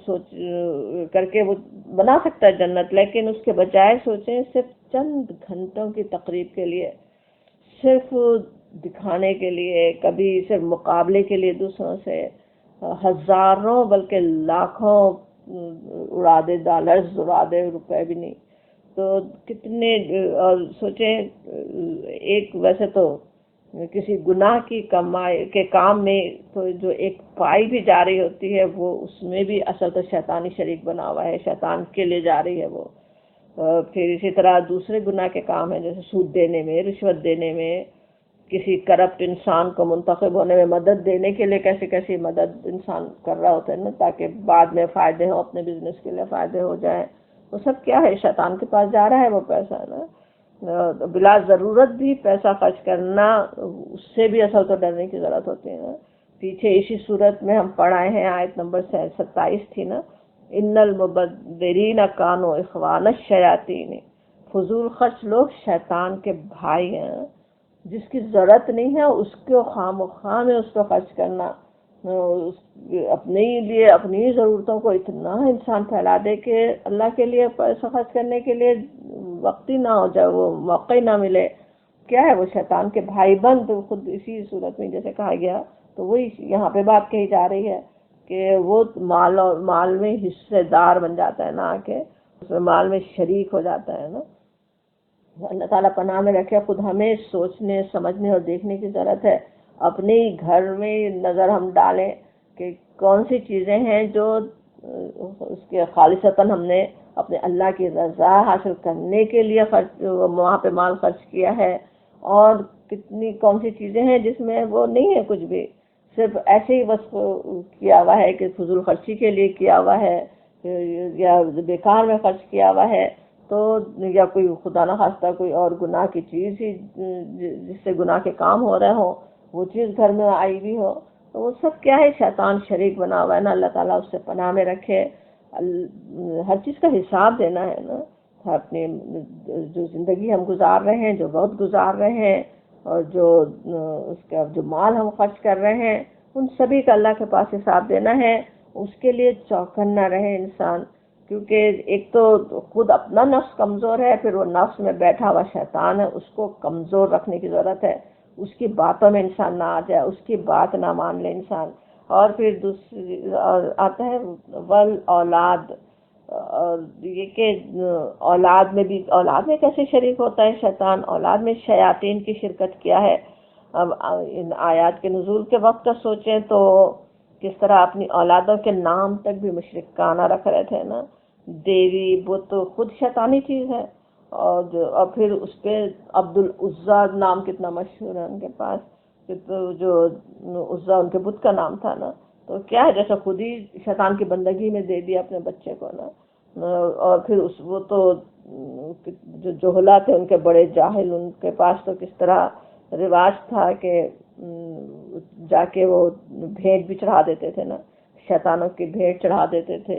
سوچ کر کے وہ بنا سکتا ہے جنت، لیکن اس کے بجائے سوچیں صرف چند گھنٹوں کی تقریب کے لیے، صرف دکھانے کے لیے، کبھی صرف مقابلے کے لیے دوسروں سے ہزاروں بلکہ لاکھوں اڑا دے، ڈالرز اڑا دے، روپے بھی نہیں، تو کتنے، اور سوچیں ایک ویسے تو کسی گناہ کی کمائی کے کام میں تو جو ایک پائی بھی جا رہی ہوتی ہے وہ اس میں بھی اصل تو شیطانی شریک بنا ہوا ہے، شیطان کے لیے جا رہی ہے وہ۔ پھر اسی طرح دوسرے گناہ کے کام ہیں جیسے سود دینے میں، رشوت دینے میں، کسی کرپٹ انسان کو منتخب ہونے میں مدد دینے کے لیے کیسی کیسی مدد انسان کر رہا ہوتا ہے نا، تاکہ بعد میں فائدے ہوں، اپنے بزنس کے لیے فائدے ہو جائیں، وہ سب کیا ہے؟ شیطان کے پاس جا رہا ہے وہ پیسہ نا۔ بلا ضرورت بھی پیسہ خرچ کرنا، اس سے بھی اصل تو ڈرنے کی ضرورت ہوتی ہے نا۔ پیچھے اسی صورت میں ہم پڑھائے ہیں، آیت نمبر 27 تھی نا، ان المبذرین کانوا اخوان الشیاطین، فضول خرچ لوگ شیطان کے بھائی ہیں۔ جس کی ضرورت نہیں ہے اس کو خواہ مخواہ میں اس کو خرچ کرنا، اپنے لیے اپنی ضرورتوں کو اتنا انسان پھیلا دے کہ اللہ کے لیے پیسہ خرچ کرنے کے لیے وقت ہی نہ ہو جائے، وہ موقع ہی نہ ملے۔ کیا ہے وہ؟ شیطان کے بھائی بند، خود اسی صورت میں جیسے کہا گیا، تو وہی یہاں پہ بات کہی جا رہی ہے کہ وہ مال میں حصے دار بن جاتا ہے نا، آ کے اس میں مال میں شریک ہو جاتا ہے نا۔ اللہ تعالیٰ پناہ میں رکھے، خود ہمیں سوچنے سمجھنے اور دیکھنے کی ضرورت ہے۔ اپنے گھر میں نظر ہم ڈالیں کہ کون سی چیزیں ہیں جو اس کے خالصتاً ہم نے اپنے اللہ کی رضا حاصل کرنے کے لیے وہاں پہ مال خرچ کیا ہے، اور کون سی چیزیں ہیں جس میں وہ نہیں ہے کچھ بھی، صرف ایسے ہی بس کیا ہوا ہے کہ فضول خرچی کے لیے کیا ہوا ہے، یا بیکار میں خرچ کیا ہوا ہے، تو یا کوئی خدا نہ خواستہ کوئی اور گناہ کی چیز ہی جس سے گناہ کے کام ہو رہے ہوں وہ چیز گھر میں آئی بھی ہو، تو وہ سب کیا ہے؟ شیطان شریک بنا ہوا ہے نا۔ اللہ تعالیٰ اس سے پناہ میں رکھے۔ ہر چیز کا حساب دینا ہے نا، اپنی جو زندگی ہم گزار رہے ہیں، جو وقت گزار رہے ہیں، اور جو اس کا جو مال ہم خرچ کر رہے ہیں، ان سبھی کا اللہ کے پاس حساب دینا ہے۔ اس کے لیے چوکنا رہے انسان، کیونکہ ایک تو خود اپنا نفس کمزور ہے، پھر وہ نفس میں بیٹھا ہوا شیطان ہے، اس کو کمزور رکھنے کی ضرورت ہے۔ اس کی باتوں میں انسان نہ آ جائے، اس کی بات نہ مان لے انسان۔ اور پھر دوسری آتا ہے ول اولاد، اور یہ کہ اولاد میں کیسے شریک ہوتا ہے شیطان؟ اولاد میں شیاطین کی شرکت کیا ہے؟ اب ان آیات کے نزول کے وقت کا سوچیں تو کس طرح اپنی اولادوں کے نام تک بھی مشرکانہ رکھ رہے تھے نا۔ دیوی بت تو خود شیطانی چیز ہے، اور پھر اس پہ عبد العزیٰ نام کتنا مشہور ہے ان کے پاس، تو جو عزیٰ ان کے بت کا نام تھا نا، تو کیا ہے جیسا خود ہی شیطان کی بندگی میں دے دیا اپنے بچے کو نا۔ اور پھر وہ تو جو جوہلا تھے ان کے بڑے جاہل، ان کے پاس تو کس طرح رواج تھا کہ جا کے وہ بھیٹ بھی چڑھا دیتے تھے نا، شیطانوں کی بھیٹ چڑھا دیتے تھے،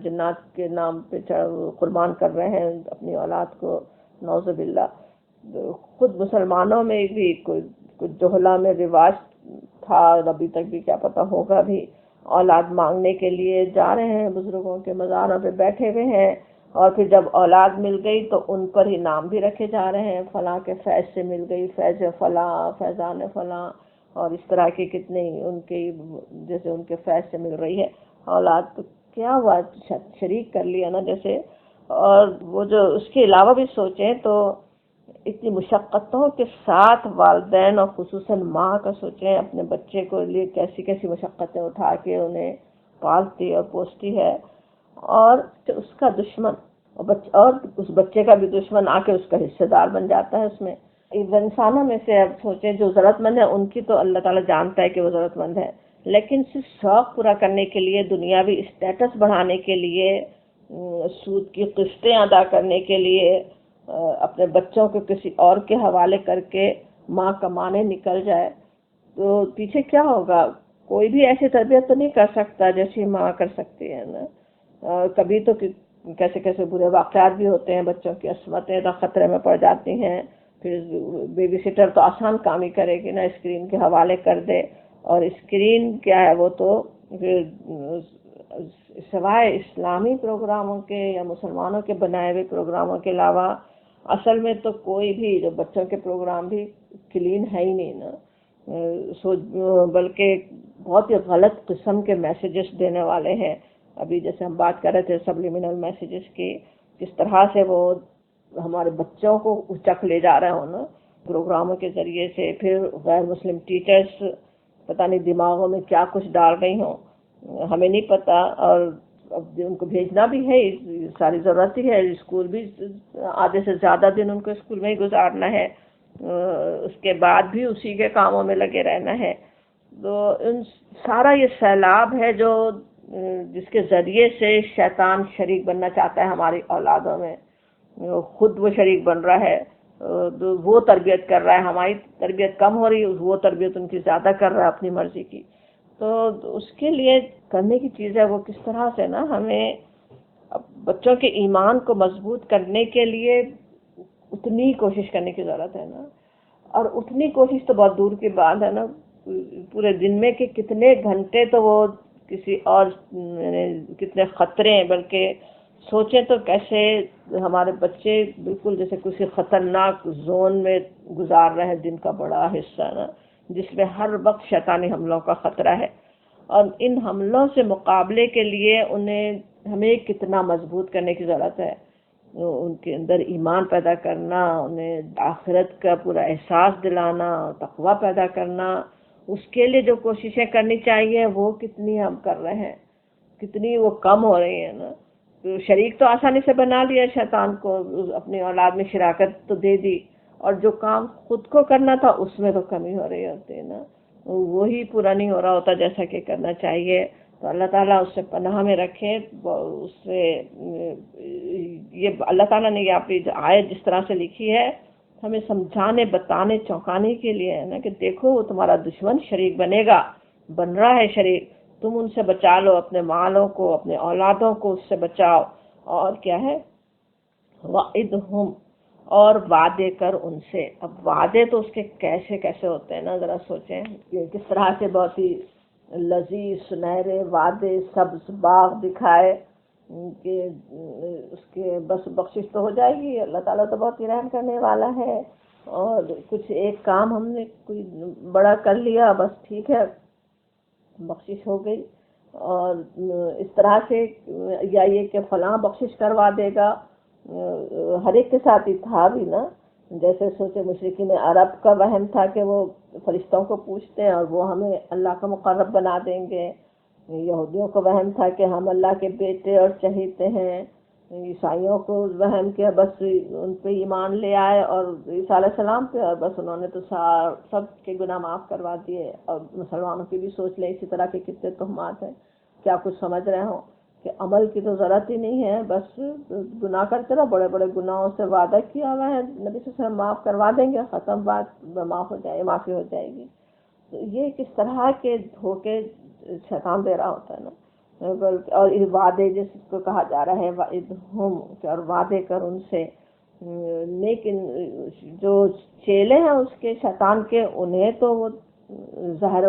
جنات کے نام پہ قربان کر رہے ہیں اپنی اولاد کو، نعوذ باللہ۔ خود مسلمانوں میں بھی کچھ جوہلا میں رواج تھا اور ابھی تک بھی کیا پتہ ہوگا بھی، اولاد مانگنے کے لیے جا رہے ہیں، بزرگوں کے مزاروں پہ بیٹھے ہوئے ہیں، اور پھر جب اولاد مل گئی تو ان پر ہی نام بھی رکھے جا رہے ہیں، فلاں کے فیض سے مل گئی، فیض فلاں، فیضان فلاں، اور اس طرح کے کتنے ان کے جیسے ان کے فیض سے مل رہی ہے اولاد، تو کیا ہوا، شریک کر لیا نا جیسے۔ اور وہ جو اس کے علاوہ بھی سوچیں تو اتنی مشقتوں کے ساتھ والدین اور خصوصاً ماں کا سوچیں اپنے بچے کو لیے کیسی کیسی مشقتیں اٹھا کے انہیں پالتی اور پوستی ہے، اور اس کا دشمن اور اس بچے کا بھی دشمن آ کے اس کا حصہ دار بن جاتا ہے اس میں۔ انسانوں میں سے اب سوچیں جو ضرورت مند ہے ان کی تو اللہ تعالیٰ جانتا ہے کہ وہ ضرورت مند ہے، لیکن صرف شوق پورا کرنے کے لیے، دنیاوی اسٹیٹس بڑھانے کے لیے، سود کی قسطیں ادا کرنے کے لیے، اپنے بچوں کو کسی اور کے حوالے کر کے ماں کمانے نکل جائے، تو پیچھے کیا ہوگا؟ کوئی بھی ایسی تربیت تو نہیں کر سکتا جیسی ماں کر سکتی ہے نا۔ کبھی تو کیسے کیسے برے واقعات بھی ہوتے ہیں، بچوں کی عصمتیں تو خطرے میں پڑ جاتی ہیں، پھر بیبی سیٹر تو آسان کام ہی کرے گی نا، اسکرین کے حوالے کر دے، اور اسکرین کیا ہے وہ تو سوائے اسلامی پروگراموں کے یا مسلمانوں کے بنائے ہوئے پروگراموں کے علاوہ اصل میں تو کوئی بھی جو بچوں کے پروگرام بھی کلین ہے ہی نہیں نا، بلکہ بہت ہی غلط قسم کے میسیجز دینے والے ہیں۔ ابھی جیسے ہم بات کر رہے تھے سبلیمنل میسیجز کی، کس طرح سے وہ ہمارے بچوں کو اچک لے جا رہے ہوں نا پروگراموں کے ذریعے سے، پھر غیر مسلم ٹیچرز پتہ نہیں دماغوں میں کیا کچھ ڈال رہی ہوں، ہمیں نہیں پتہ، اور اب ان کو بھیجنا بھی ہے، ساری ضرورت ہی ہے، اسکول بھی آدھے سے زیادہ دن ان کو اسکول میں ہی گزارنا ہے، اس کے بعد بھی اسی کے کاموں میں لگے رہنا ہے، تو سارا یہ سیلاب ہے جو جس کے ذریعے سے شیطان شریک بننا چاہتا ہے ہماری اولادوں میں، خود وہ شریک بن رہا ہے، وہ تربیت کر رہا ہے، ہماری تربیت کم ہو رہی ہے، وہ تربیت ان کی زیادہ کر رہا ہے اپنی مرضی کی۔ تو اس کے لیے کرنے کی چیز ہے وہ کس طرح سے نا ہمیں بچوں کے ایمان کو مضبوط کرنے کے لیے اتنی کوشش کرنے کی ضرورت ہے نا، اور اتنی کوشش تو بہت دور کی بات ہے نا، پورے دن میں کہ کتنے گھنٹے تو وہ کسی اور کتنے خطرے ہیں، بلکہ سوچیں تو کیسے ہمارے بچے بالکل جیسے کسی خطرناک زون میں گزار رہے ہیں دن کا بڑا حصہ نا، جس میں ہر وقت شیطانی حملوں کا خطرہ ہے، اور ان حملوں سے مقابلے کے لیے ہمیں کتنا مضبوط کرنے کی ضرورت ہے، ان کے اندر ایمان پیدا کرنا، انہیں آخرت کا پورا احساس دلانا، تقویٰ پیدا کرنا، اس کے لیے جو کوششیں کرنی چاہیے وہ کتنی ہم کر رہے ہیں، کتنی وہ کم ہو رہی ہیں نا۔ تو شریک تو آسانی سے بنا لیا شیطان کو، اپنی اولاد میں شراکت تو دے دی، اور جو کام خود کو کرنا تھا اس میں تو کمی ہو رہی ہوتی ہے نا، وہی پورا نہیں ہو رہا ہوتا جیسا کہ کرنا چاہیے۔ تو اللہ تعالیٰ اس سے پناہ میں رکھے، اس سے یہ اللہ تعالیٰ نے یہ آپ کی آیت جس طرح سے لکھی ہے ہمیں سمجھانے، بتانے، چونکانے کے لیے ہے نا، کہ دیکھو وہ تمہارا دشمن شریک بنے گا، بن رہا ہے شریک، تم ان سے بچا لو، اپنے مالوں کو، اپنے اولادوں کو اس سے بچاؤ، اور کیا ہے وَعِدْهُمْ، اور وعدے کر ان سے۔ اب وعدے تو اس کے کیسے کیسے ہوتے ہیں نا، ذرا سوچیں کہ کس طرح سے بہت ہی لذیذ سنہرے وعدے، سبز باغ دکھائے کہ اس کے بس بخشش تو ہو جائے گی، اللہ تعالیٰ تو بہت ہی رحم کرنے والا ہے، اور کچھ ایک کام ہم نے کوئی بڑا کر لیا بس ٹھیک ہے بخشش ہو گئی، اور اس طرح سے یا یہ کہ فلاں بخشش کروا دے گا، ہر ایک کے ساتھ ہی تھا بھی نا، جیسے سوچے مشرکین عرب کا وہم تھا کہ وہ فرشتوں کو پوچھتے ہیں اور وہ ہمیں اللہ کا مقرب بنا دیں گے، یہودیوں کو وہم تھا کہ ہم اللہ کے بیٹے اور چہیتے ہیں، عیسائیوں کو وہم کیا بس ان پہ ایمان لے آئے اور عیسیٰ علیہ السلام پہ، اور بس انہوں نے تو سب کے گناہ معاف کروا دیے، اور مسلمانوں کی بھی سوچ لیں اسی طرح کے کتنے تہمات ہیں، کیا کچھ سمجھ رہے ہوں کہ عمل کی تو ضرورت ہی نہیں ہے، بس گناہ کرتے رہو، بڑے بڑے گناہوں سے وعدہ کیا ہوا ہے نبی صلی اللہ علیہ وسلم معاف کروا دیں گے، ختم بات، معاف ہو جائے، معافی ہو جائے گی۔ تو یہ کس طرح کے دھوکے شیطان دے رہا ہوتا ہے نا، اور وعدے جس کو کہا جا رہا ہے وعدہم، اور وعدے کر ان سے، لیکن جو چیلے ہیں اس کے شیطان کے، انہیں تو وہ ظاہر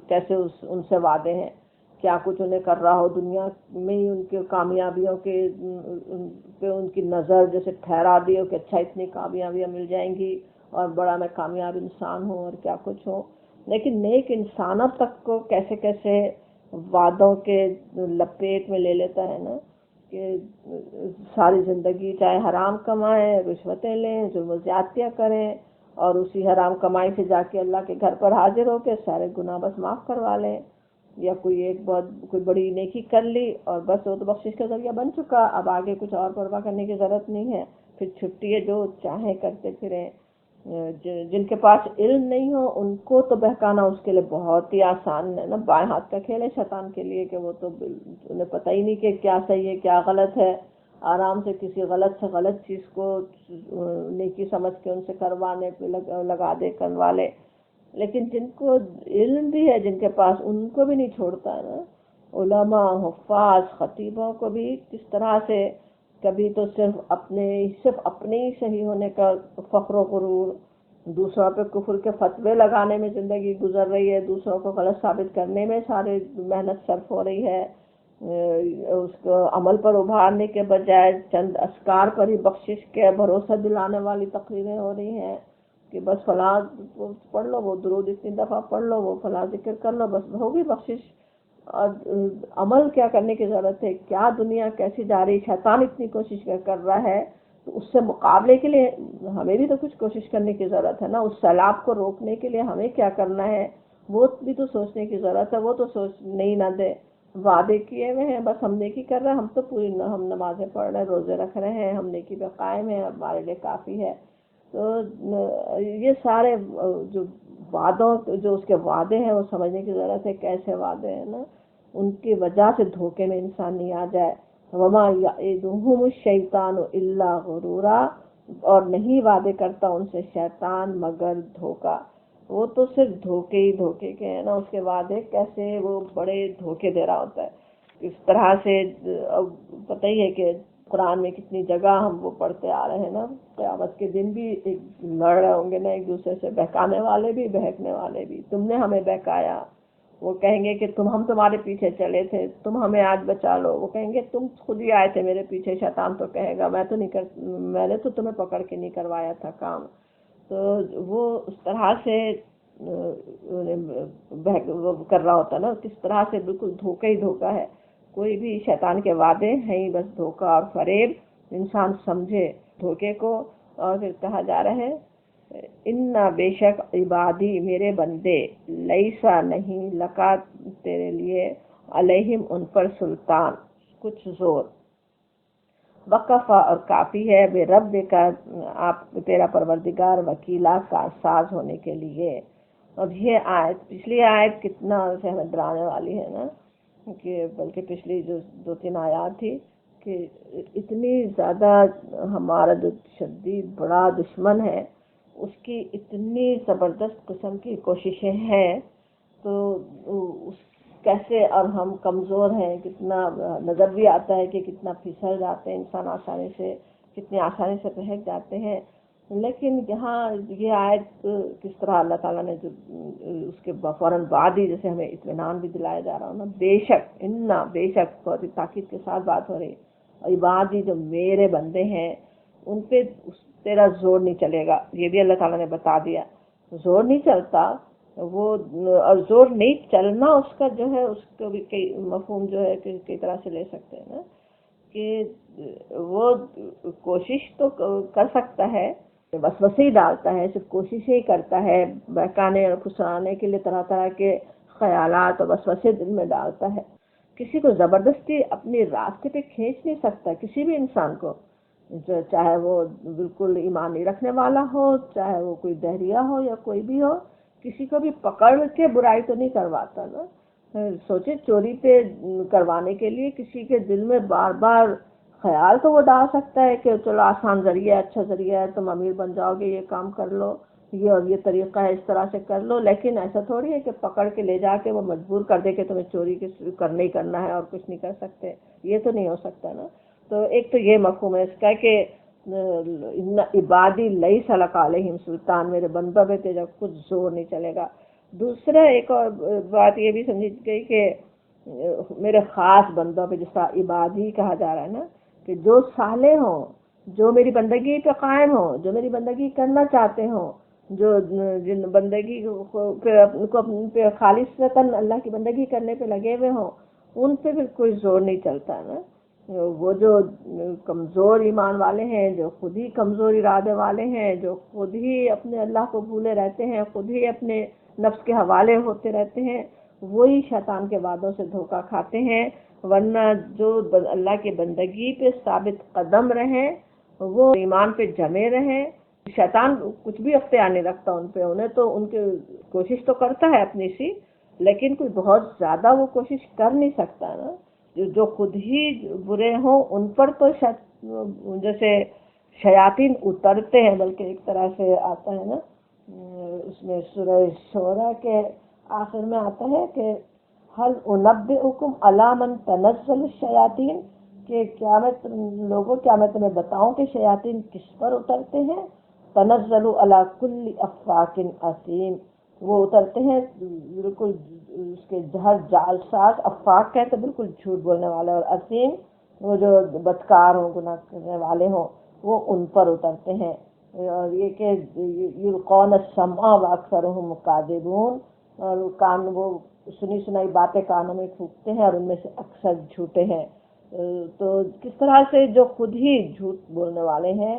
کیسے ان سے وعدے ہیں، کیا کچھ انہیں کر رہا ہو دنیا میں ہی ان کے کامیابیوں کے پہ ان کی نظر جیسے ٹھہرا دی ہو کہ اچھا اتنی کامیابیاں مل جائیں گی اور بڑا میں کامیاب انسان ہوں اور کیا کچھ ہوں. لیکن نیک انسانوں تک کو کیسے کیسے وعدوں کے لپیٹ میں لے لیتا ہے نا، کہ ساری زندگی چاہے حرام کمائیں، رشوتیں لیں، ظلم و زیادتیاں کریں، اور اسی حرام کمائی سے جا کے اللہ کے گھر پر حاضر ہو کے سارے گناہ بس معاف کروا لیں، یا کوئی بڑی نیکی کر لی اور بس وہ تو بخشش کا ذریعہ بن چکا، اب آگے کچھ اور پرواہ کرنے کی ضرورت نہیں ہے، پھر چھٹی ہے جو چاہیں کرتے پھریں. جن کے پاس علم نہیں ہو ان کو تو بہکانا اس کے لیے بہت ہی آسان ہے نا، بائیں ہاتھ کا کھیل ہے شیطان کے لیے، کہ وہ تو انہیں پتہ ہی نہیں کہ کیا صحیح ہے کیا غلط ہے، آرام سے کسی غلط سے غلط چیز کو نیکی سمجھ کے ان سے کروانے پہ لگا دے کروا لے. لیکن جن کو علم بھی ہے جن کے پاس، ان کو بھی نہیں چھوڑتا ہے نا. علماء، حفاظ، خطیبوں کو بھی کس طرح سے کبھی تو صرف اپنے ہی صحیح ہونے کا فخر و غرور، دوسروں پہ کفر کے فتوے لگانے میں زندگی گزر رہی ہے، دوسروں کو غلط ثابت کرنے میں سارے محنت صرف ہو رہی ہے، اس کو عمل پر ابھارنے کے بجائے چند اذکار پر ہی بخشش کے بھروسہ دلانے والی تقریریں ہو رہی ہیں کہ بس فلاں پڑھ لو، وہ درود اتنی دفعہ پڑھ لو، وہ فلاں ذکر کر لو، بس ہوگی بخشش. اور عمل کیا کرنے کی ضرورت ہے؟ کیا دنیا کیسی جا رہی، شیطان اتنی کوشش کر رہا ہے، تو اس سے مقابلے کے لیے ہمیں بھی تو کچھ کوشش کرنے کی ضرورت ہے نا. اس سیلاب کو روکنے کے لیے ہمیں کیا کرنا ہے وہ بھی تو سوچنے کی ضرورت ہے. وہ تو سوچ نہیں نہ دے، وعدے کیے ہوئے ہیں، بس ہم نیکی کر رہے ہیں، ہم تو ہم نمازیں پڑھ رہے ہیں، روزے رکھ رہے ہیں، ہم نیکی پہ قائم ہیں، ہمارے لیے کافی ہے. تو یہ سارے جو وعدوں جو اس کے وعدے ہیں وہ سمجھنے کی ضرورت ہے کیسے وعدے ہیں نا، ان کی وجہ سے دھوکے میں انسان نہیں آ جائے. وما یعدہم الشیطان الا غرورا، اور نہیں وعدے کرتا ان سے شیطان مگر دھوکا. وہ تو صرف دھوکے ہی دھوکے کے ہیں نا، اس کے وعدے کیسے وہ بڑے دھوکے دے رہا ہوتا ہے. اس طرح سے پتہ ہی ہے کہ قرآن میں کتنی جگہ ہم وہ پڑھتے آ رہے ہیں نا، قیامت کے دن بھی لڑ رہے ہوں گے نا ایک دوسرے سے، بہکانے والے بھی بہکنے والے بھی. تم نے ہمیں بہکایا، وہ کہیں گے کہ ہم تمہارے پیچھے چلے تھے، تم ہمیں آج بچا لو. وہ کہیں گے تم خود ہی آئے تھے میرے پیچھے. شیطان تو کہے گا میں نے تو تمہیں پکڑ کے نہیں کروایا تھا کام. تو وہ اس طرح سے وہ کر رہا ہوتا نا، کس طرح سے بالکل دھوکہ ہی دھوکہ ہے. کوئی بھی شیطان کے وعدے ہیں ہی بس دھوکہ اور فریب. انسان سمجھے دھوکے کو. اور پھر کہا جا رہا ہے اِنَّا بے شک عبادی میرے بندے، لیسا نہیں لکا تیرے لیے، علیہم ان پر سلطان کچھ زور، وقفہ اور کافی ہے، بے رب کا آپ تیرا پروردگار وکیلا کارساز ہونے کے لیے. اب یہ آیت پچھلی آیت کتنا ہمیں ڈرانے والی ہے نا، کہ بلکہ پچھلی جو 2-3 آیات تھی کہ اتنی زیادہ ہمارا جو شدید بڑا دشمن ہے اس کی اتنی زبردست قسم کی کوششیں ہیں، تو کیسے اور ہم کمزور ہیں، کتنا نظر بھی آتا ہے کہ کتنا پھسل جاتے ہیں انسان آسانی سے، کتنی آسانی سے بہک جاتے ہیں. لیکن یہاں یہ آیت کس طرح اللہ تعالیٰ نے جو اس کے فوراً بعد ہی جیسے ہمیں اطمینان بھی دلایا جا رہا ہو نا، بے شک انا، بے شک بہت ہی تاکید کے ساتھ بات ہو رہی ہے، عبادی جو میرے بندے ہیں ان پہ تیرا زور نہیں چلے گا. یہ بھی اللہ تعالیٰ نے بتا دیا، زور نہیں چلتا وہ، اور زور نہیں چلنا اس کا جو ہے اس کو بھی کئی مفہوم جو ہے کہ کئی طرح سے لے سکتے ہیں نا، کہ وہ کوشش تو کر سکتا ہے، وسوسے ہی ڈالتا ہے، صرف کوشش ہی کرتا ہے، بہکانے اور پھسلانے کے لیے طرح طرح کے خیالات اور وسوسے دل میں ڈالتا ہے. کسی کو زبردستی اپنے راستے پہ کھینچ نہیں سکتا، کسی بھی انسان کو، چاہے وہ بالکل ایمان نہیں رکھنے والا ہو، چاہے وہ کوئی دہریہ ہو یا کوئی بھی ہو، کسی کو بھی پکڑ کے برائی تو نہیں کرواتا نا. سوچے چوری پہ کروانے کے لیے کسی کے دل میں بار بار خیال تو وہ ڈال سکتا ہے کہ چلو آسان ذریعہ ہے، اچھا ذریعہ ہے، تم امیر بن جاؤ گے، یہ کام کر لو، یہ اور یہ طریقہ ہے، اس طرح سے کر لو. لیکن ایسا تھوڑی ہے کہ پکڑ کے لے جا کے وہ مجبور کر دے کہ تمہیں چوری کرنا ہی کرنا ہے اور کچھ نہیں کر سکتے. یہ تو نہیں ہو سکتا نا. تو ایک تو یہ مفہوم ہے اس کا کہ عبادی لیس لک علیہم سلطان، میرے بندوں پہ تیرا کچھ زور نہیں چلے گا. دوسرا ایک اور بات یہ بھی سمجھی گئی کہ میرے خاص بندوں پہ، جس طرح عبادی کہا جا رہا ہے نا، کہ جو صالح ہوں، جو میری بندگی پہ قائم ہوں، جو میری بندگی کرنا چاہتے ہوں، جو جن بندگی پہ خالصتاً اللہ کی بندگی کرنے پہ لگے ہوئے ہوں، ان پہ بھی کوئی زور نہیں چلتا نا۔ وہ جو کمزور ایمان والے ہیں، جو خود ہی کمزور ارادے والے ہیں، جو خود ہی اپنے اللہ کو بھولے رہتے ہیں، خود ہی اپنے نفس کے حوالے ہوتے رہتے ہیں، وہی شیطان کے وعدوں سے دھوکہ کھاتے ہیں۔ ورنہ جو اللہ کی بندگی پہ ثابت قدم رہیں، وہ ایمان پہ جمے رہیں، شیطان کچھ بھی اختیار نہیں رکھتا ان پہ، انہیں تو ان کی کوشش تو کرتا ہے اپنی سی، لیکن کوئی بہت زیادہ وہ کوشش کر نہیں سکتا نا۔ جو خود ہی برے ہوں ان پر تو جیسے شیاطین اترتے ہیں، بلکہ ایک طرح سے آتا ہے نا اس میں سورہ شعراء کے آخر میں آتا ہے کہ هل انبئکم علی من تنزل الشیاطین، کہ کیا میں تمہیں بتاؤں کہ شیاطین کس پر اترتے ہیں؟ تنزل علی کل افاک اثیم، وہ اترتے ہیں بالکل اس کے ہر جال ساز، افاق کہتے بالکل جھوٹ بولنے والے، اور اثیم وہ جو بدکار ہوں، گناہ کرنے والے ہوں، وہ ان پر اترتے ہیں۔ اور یہ کہ یلقون السمع واکثرهم کاذبون، اور کان وہ سنی سنائی باتیں کانوں میں پھونکتے ہیں اور ان میں سے اکثر جھوٹے ہیں۔ تو کس طرح سے جو خود ہی جھوٹ بولنے والے ہیں،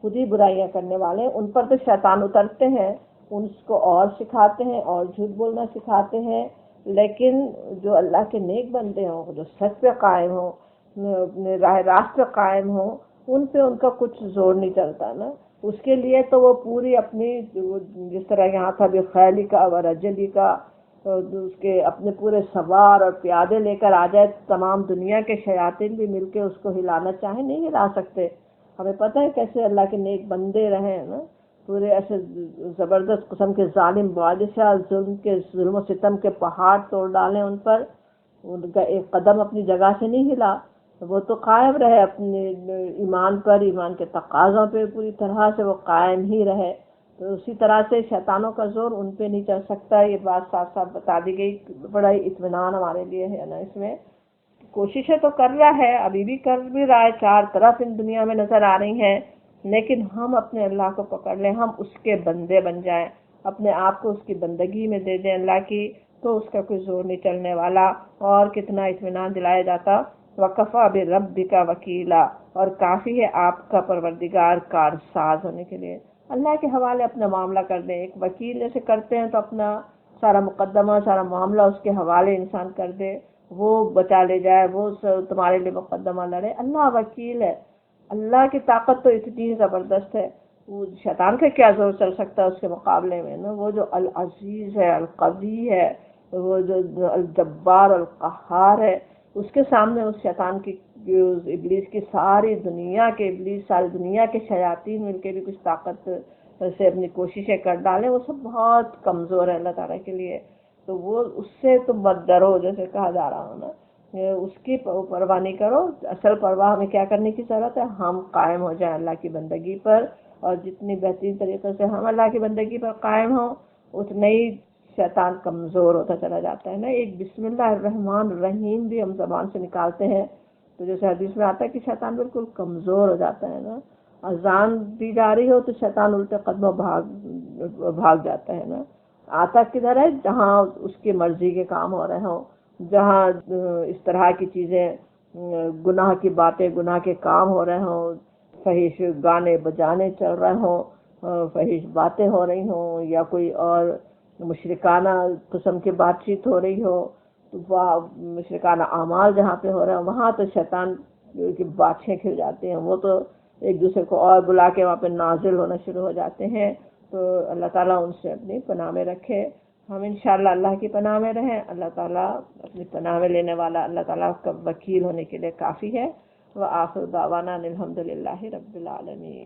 خود ہی برائیاں کرنے والے ہیں، ان پر تو شیطان اترتے ہیں، ان کو اور سکھاتے ہیں اور جھوٹ بولنا سکھاتے ہیں۔ لیکن جو اللہ کے نیک بندے ہوں، جو سچ پہ قائم ہوں، اپنے راہ راست پہ قائم ہوں، ان پہ ان کا کچھ زور نہیں چلتا نا۔ اس کے لیے تو وہ پوری اپنی جس طرح یہاں تھا بخیلی کا و رجلی کا، اس کے اپنے پورے سوار اور پیادے لے کر آ جائے، تمام دنیا کے شیاطین بھی مل کے اس کو ہلانا چاہیں نہیں ہلا سکتے۔ ہمیں پتہ ہے کیسے اللہ کے نیک بندے رہے نا، پورے ایسے زبردست قسم کے ظالم بادشاہ ظلم و ستم کے پہاڑ توڑ ڈالیں ان پر، ان کا ایک قدم اپنی جگہ سے نہیں ہلا، وہ تو قائم رہے اپنے ایمان پر، ایمان کے تقاضوں پہ پوری طرح سے وہ قائم ہی رہے۔ تو اسی طرح سے شیطانوں کا زور ان پہ نہیں چل سکتا، یہ بات صاف صاف بتا دی گئی۔ بڑا ہی اطمینان ہمارے لیے ہے نا اس میں۔ کوششیں تو کر رہا ہے، ابھی بھی کر بھی رہا ہے، چار طرف ان دنیا میں نظر آ رہی ہیں، لیکن ہم اپنے اللہ کو پکڑ لیں، ہم اس کے بندے بن جائیں، اپنے آپ کو اس کی بندگی میں دے دیں اللہ کی، تو اس کا کوئی زور نہیں چلنے والا۔ اور کتنا اطمینان دلایا جاتا، وَكَفَىٰ بِرَبِّكَ وَكِيلًا، اور کافی ہے آپ کا پروردگار کارساز ہونے کے لیے۔ اللہ کے حوالے اپنا معاملہ کر دیں، ایک وکیل جیسے کرتے ہیں تو اپنا سارا مقدمہ، سارا معاملہ اس کے حوالے انسان کر دے، وہ بچا لے جائے، وہ تمہارے لیے مقدمہ لڑے۔ اللہ وکیل ہے، اللہ کی طاقت تو اتنی زبردست ہے، وہ شیطان کا کیا زور چل سکتا ہے اس کے مقابلے میں نا۔ وہ جو العزیز ہے، القوی ہے، وہ جو الجبار القہار ہے، اس کے سامنے اس شیطان کی ابلیس کی ساری دنیا کے ابلیس، ساری دنیا کے شیاطین مل کے بھی کچھ طاقت سے اپنی کوششیں کر ڈالیں، وہ سب بہت کمزور ہے اللہ تعالیٰ کے لیے۔ تو وہ اس سے تو مت ڈرو، جیسے کہا جا رہا ہوں نا، اس کی پرواہ نہیں کرو۔ اصل پرواہ ہمیں کیا کرنے کی ضرورت ہے؟ ہم قائم ہو جائیں اللہ کی بندگی پر، اور جتنی بہترین طریقے سے ہم اللہ کی بندگی پر قائم ہوں، اتنا ہی شیطان کمزور ہوتا چلا جاتا ہے نا۔ ایک بسم اللہ الرحمن الرحیم بھی ہم زبان سے نکالتے ہیں تو جیسے حدیث میں آتا ہے کہ شیطان بالکل کمزور ہو جاتا ہے نا۔ اذان دی جا رہی ہو تو شیطان الٹے قدموں بھاگ جاتا ہے نا۔ آتا کدھر ہے؟ جہاں اس کی مرضی کے کام ہو رہے ہوں، جہاں اس طرح کی چیزیں، گناہ کی باتیں، گناہ کے کام ہو رہے ہوں، فحش گانے بجانے چل رہے ہوں، فحش باتیں ہو رہی ہوں، یا کوئی اور مشرکانہ قسم کی بات چیت ہو رہی ہو، مشرکانہ اعمال جہاں پہ ہو رہے ہیں، وہاں تو شیطان کی باتیں کھل جاتی ہیں، وہ تو ایک دوسرے کو اور بلا کے وہاں پہ نازل ہونا شروع ہو جاتے ہیں۔ تو اللہ تعالیٰ ان سے اپنی پناہ میں رکھے، ہم انشاءاللہ اللہ کی پناہ میں رہیں۔ اللہ تعالیٰ اپنی پناہ میں لینے والا، اللہ تعالیٰ کا وکیل ہونے کے لیے کافی ہے۔ وآخر دعوانا الحمدللہ رب العالمین۔